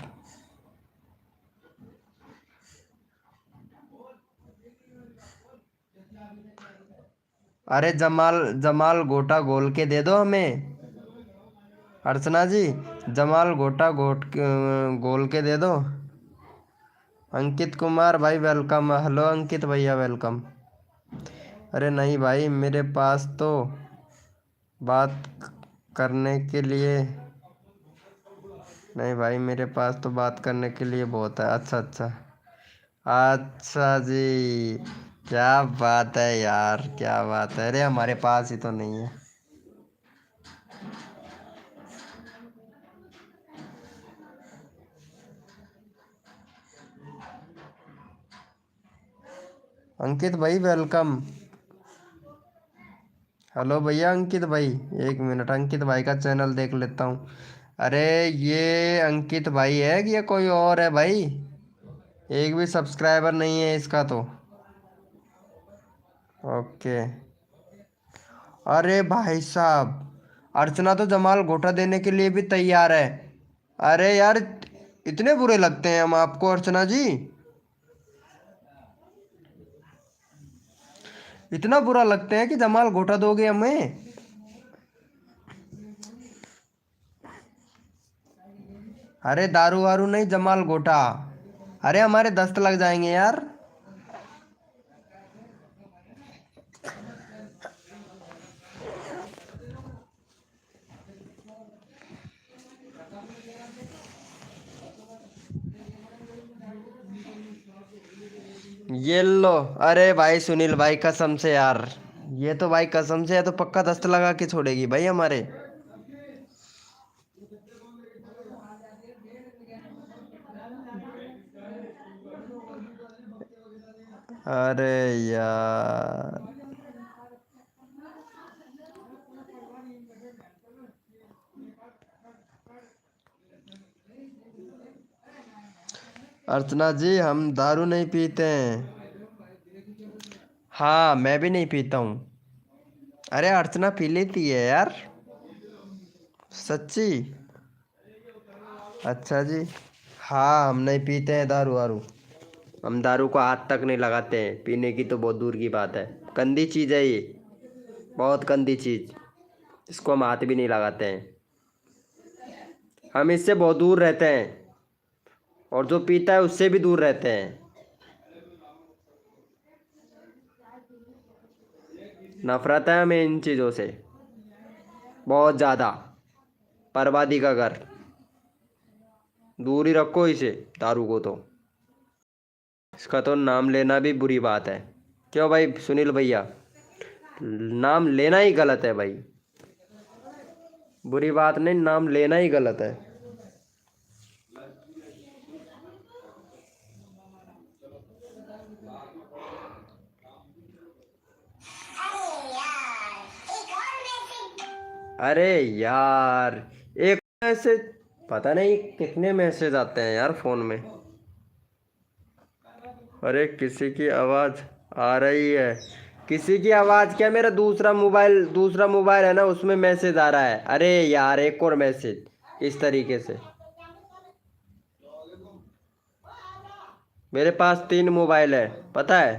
अरे जमाल जमाल गोटा घोल के दे दो हमें अर्चना जी। जमाल गोटा घोल के दे दो। अंकित कुमार भाई वेलकम। हेलो अंकित भैया वेलकम। अरे नहीं भाई, मेरे पास तो बात करने के लिए नहीं भाई, मेरे पास तो बात करने के लिए बहुत है। अच्छा अच्छा अच्छा जी, क्या बात है यार, क्या बात है। अरे हमारे पास ही तो नहीं है। अंकित भाई वेलकम। हेलो भैया अंकित भाई, एक मिनट अंकित भाई का चैनल देख लेता हूँ। अरे ये अंकित भाई है कि ये कोई और है भाई? एक भी सब्सक्राइबर नहीं है इसका तो। ओके। अरे भाई साहब, अर्चना तो जमाल घोटा देने के लिए भी तैयार है। अरे यार, इतने बुरे लगते हैं हम आपको अर्चना जी? इतना बुरा लगते हैं कि जमाल घोटा दोगे हमें? अरे दारू वारू नहीं, जमाल घोटा। अरे हमारे दस्त लग जाएंगे यार। ये लो। अरे भाई सुनील भाई कसम से यार, ये तो भाई कसम से है तो पक्का दस्त लगा के छोड़ेगी भाई हमारे। अरे यार, अर्चना जी हम दारू नहीं पीते हैं। हाँ मैं भी नहीं पीता हूँ। अरे अर्चना पी लेती है यार, सच्ची। अच्छा जी। हाँ हम नहीं पीते हैं दारू वारू। हम दारू को हाथ तक नहीं लगाते हैं, पीने की तो बहुत दूर की बात है। गंदी चीज़ है ये, बहुत गंदी चीज़। इसको हम हाथ भी नहीं लगाते हैं। हम इससे बहुत दूर रहते हैं, और जो पीता है उससे भी दूर रहते हैं। नफरत है हमें इन चीज़ों से, बहुत ज़्यादा। बर्बादी का घर, दूर ही रखो इसे, दारू को तो। इसका तो नाम लेना भी बुरी बात है। क्यों भाई सुनील भैया, नाम लेना ही गलत है भाई। बुरी बात नहीं, नाम लेना ही गलत है। अरे यार, एक मैसेज, पता नहीं कितने मैसेज आते हैं यार फ़ोन में। अरे किसी की आवाज़ आ रही है। किसी की आवाज़ क्या, मेरा दूसरा मोबाइल है ना, उसमें मैसेज आ रहा है। अरे यार एक और मैसेज इस तरीके से। मेरे पास 3 मोबाइल है पता है।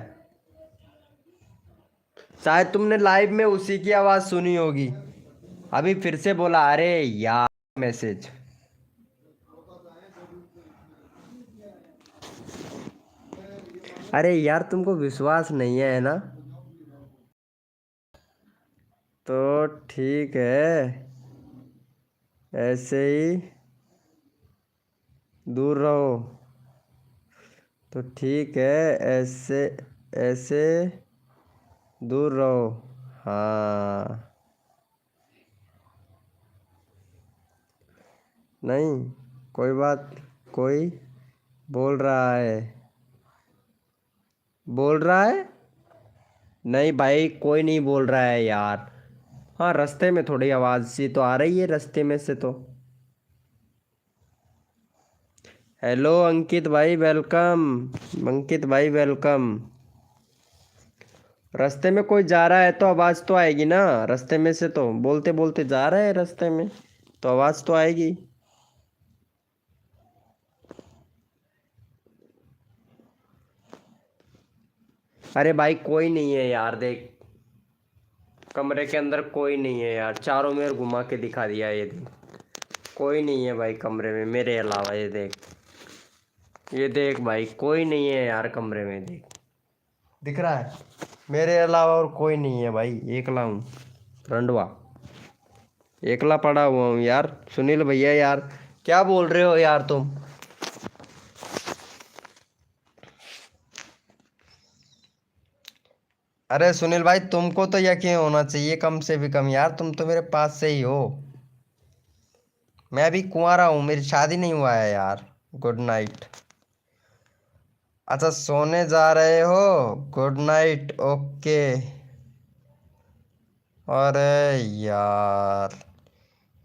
शायद तुमने लाइव में उसी की आवाज़ सुनी होगी। अभी फिर से बोला, अरे यार मैसेज। अरे यार तुमको विश्वास नहीं है ना, तो ठीक है, ऐसे ही दूर रहो। तो ठीक है, ऐसे ऐसे दूर रहो। हाँ नहीं, कोई बात, कोई बोल रहा है, बोल रहा है। नहीं भाई कोई नहीं बोल रहा है यार। हाँ रास्ते में थोड़ी आवाज़ सी तो आ रही है, रास्ते में से तो। हेलो अंकित भाई वेलकम। अंकित भाई वेलकम। रास्ते में कोई जा रहा है तो आवाज़ तो आएगी ना, रास्ते में से तो बोलते बोलते जा रहा है रास्ते में, तो आवाज तो आएगी। अरे भाई कोई नहीं है यार, देख कमरे के अंदर कोई नहीं है यार, चारों में घुमा के दिखा दिया, ये देख कोई नहीं है भाई कमरे में मेरे अलावा। ये देख भाई कोई नहीं है यार कमरे में, देख दिख रहा है मेरे अलावा और कोई नहीं है भाई, एकला हूँ रंडवा, एकला पड़ा हुआ हूँ यार। सुनील भैया यार क्या बोल रहे हो यार तुम? अरे सुनील भाई तुमको तो यकीन होना चाहिए कम से भी कम यार, तुम तो मेरे पास से ही हो। मैं अभी कुंवारा हूँ, मेरी शादी नहीं हुआ है यार। Good night. अच्छा सोने जा रहे हो, गुड नाइट ओके। अरे यार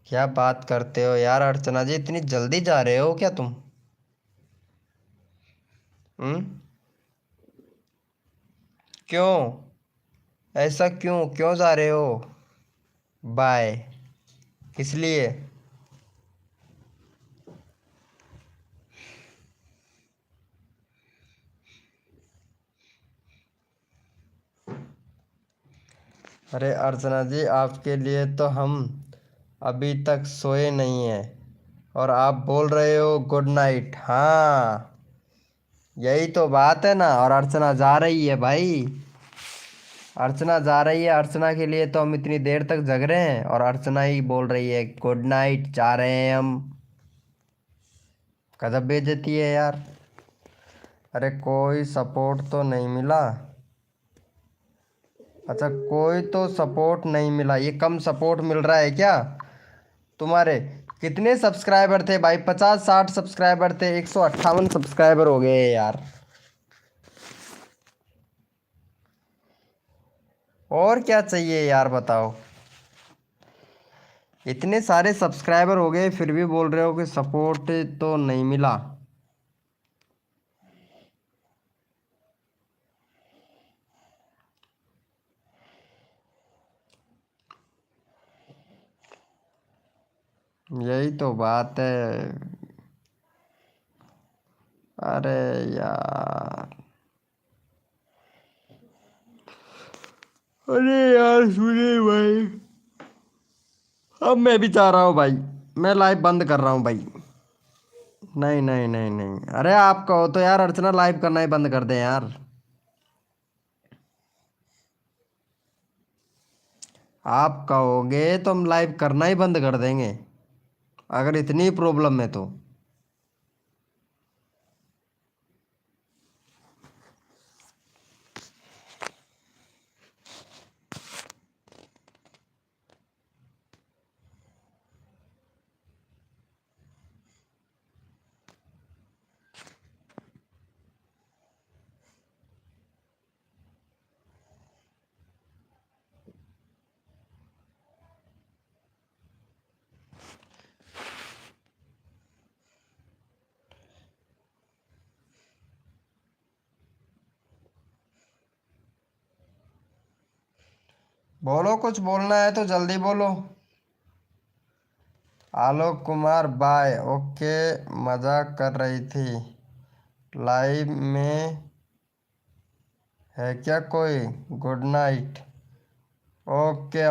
क्या बात करते हो यार अर्चना जी, इतनी जल्दी जा रहे हो क्या तुम? हम्म, क्यों? ऐसा क्यों क्यों जा रहे हो? बाय, किस लिए? अरे अर्चना जी आपके लिए तो हम अभी तक सोए नहीं हैं और आप बोल रहे हो गुड नाइट। हाँ यही तो बात है ना। और अर्चना जा रही है भाई, अर्चना जा रही है, अर्चना के लिए तो हम इतनी देर तक जग रहे हैं और अर्चना ही बोल रही है गुड नाइट, जा रहे हैं हम। गजब बेइज्जती है यार। अरे कोई सपोर्ट तो नहीं मिला? अच्छा कोई तो सपोर्ट नहीं मिला, ये कम सपोर्ट मिल रहा है क्या तुम्हारे? कितने सब्सक्राइबर थे भाई? 50-60 सब्सक्राइबर थे, 158 सब्सक्राइबर हो गए यार। और क्या चाहिए यार बताओ? इतने सारे सब्सक्राइबर हो गए फिर भी बोल रहे हो कि सपोर्ट तो नहीं मिला। यही तो बात है। अरे यार, अरे यार सुने भाई, अब मैं भी चाह रहा हूँ भाई, मैं लाइव बंद कर रहा हूँ भाई। नहीं नहीं नहीं नहीं, अरे आप कहो तो यार अर्चना लाइव करना ही बंद कर दे यार। आप कहोगे तो हम लाइव करना ही बंद कर देंगे, अगर इतनी प्रॉब्लम है तो। बोलो, कुछ बोलना है तो जल्दी बोलो। आलोक कुमार बाय, ओके मजाक कर रही थी। लाइव में है क्या कोई? Good night okay.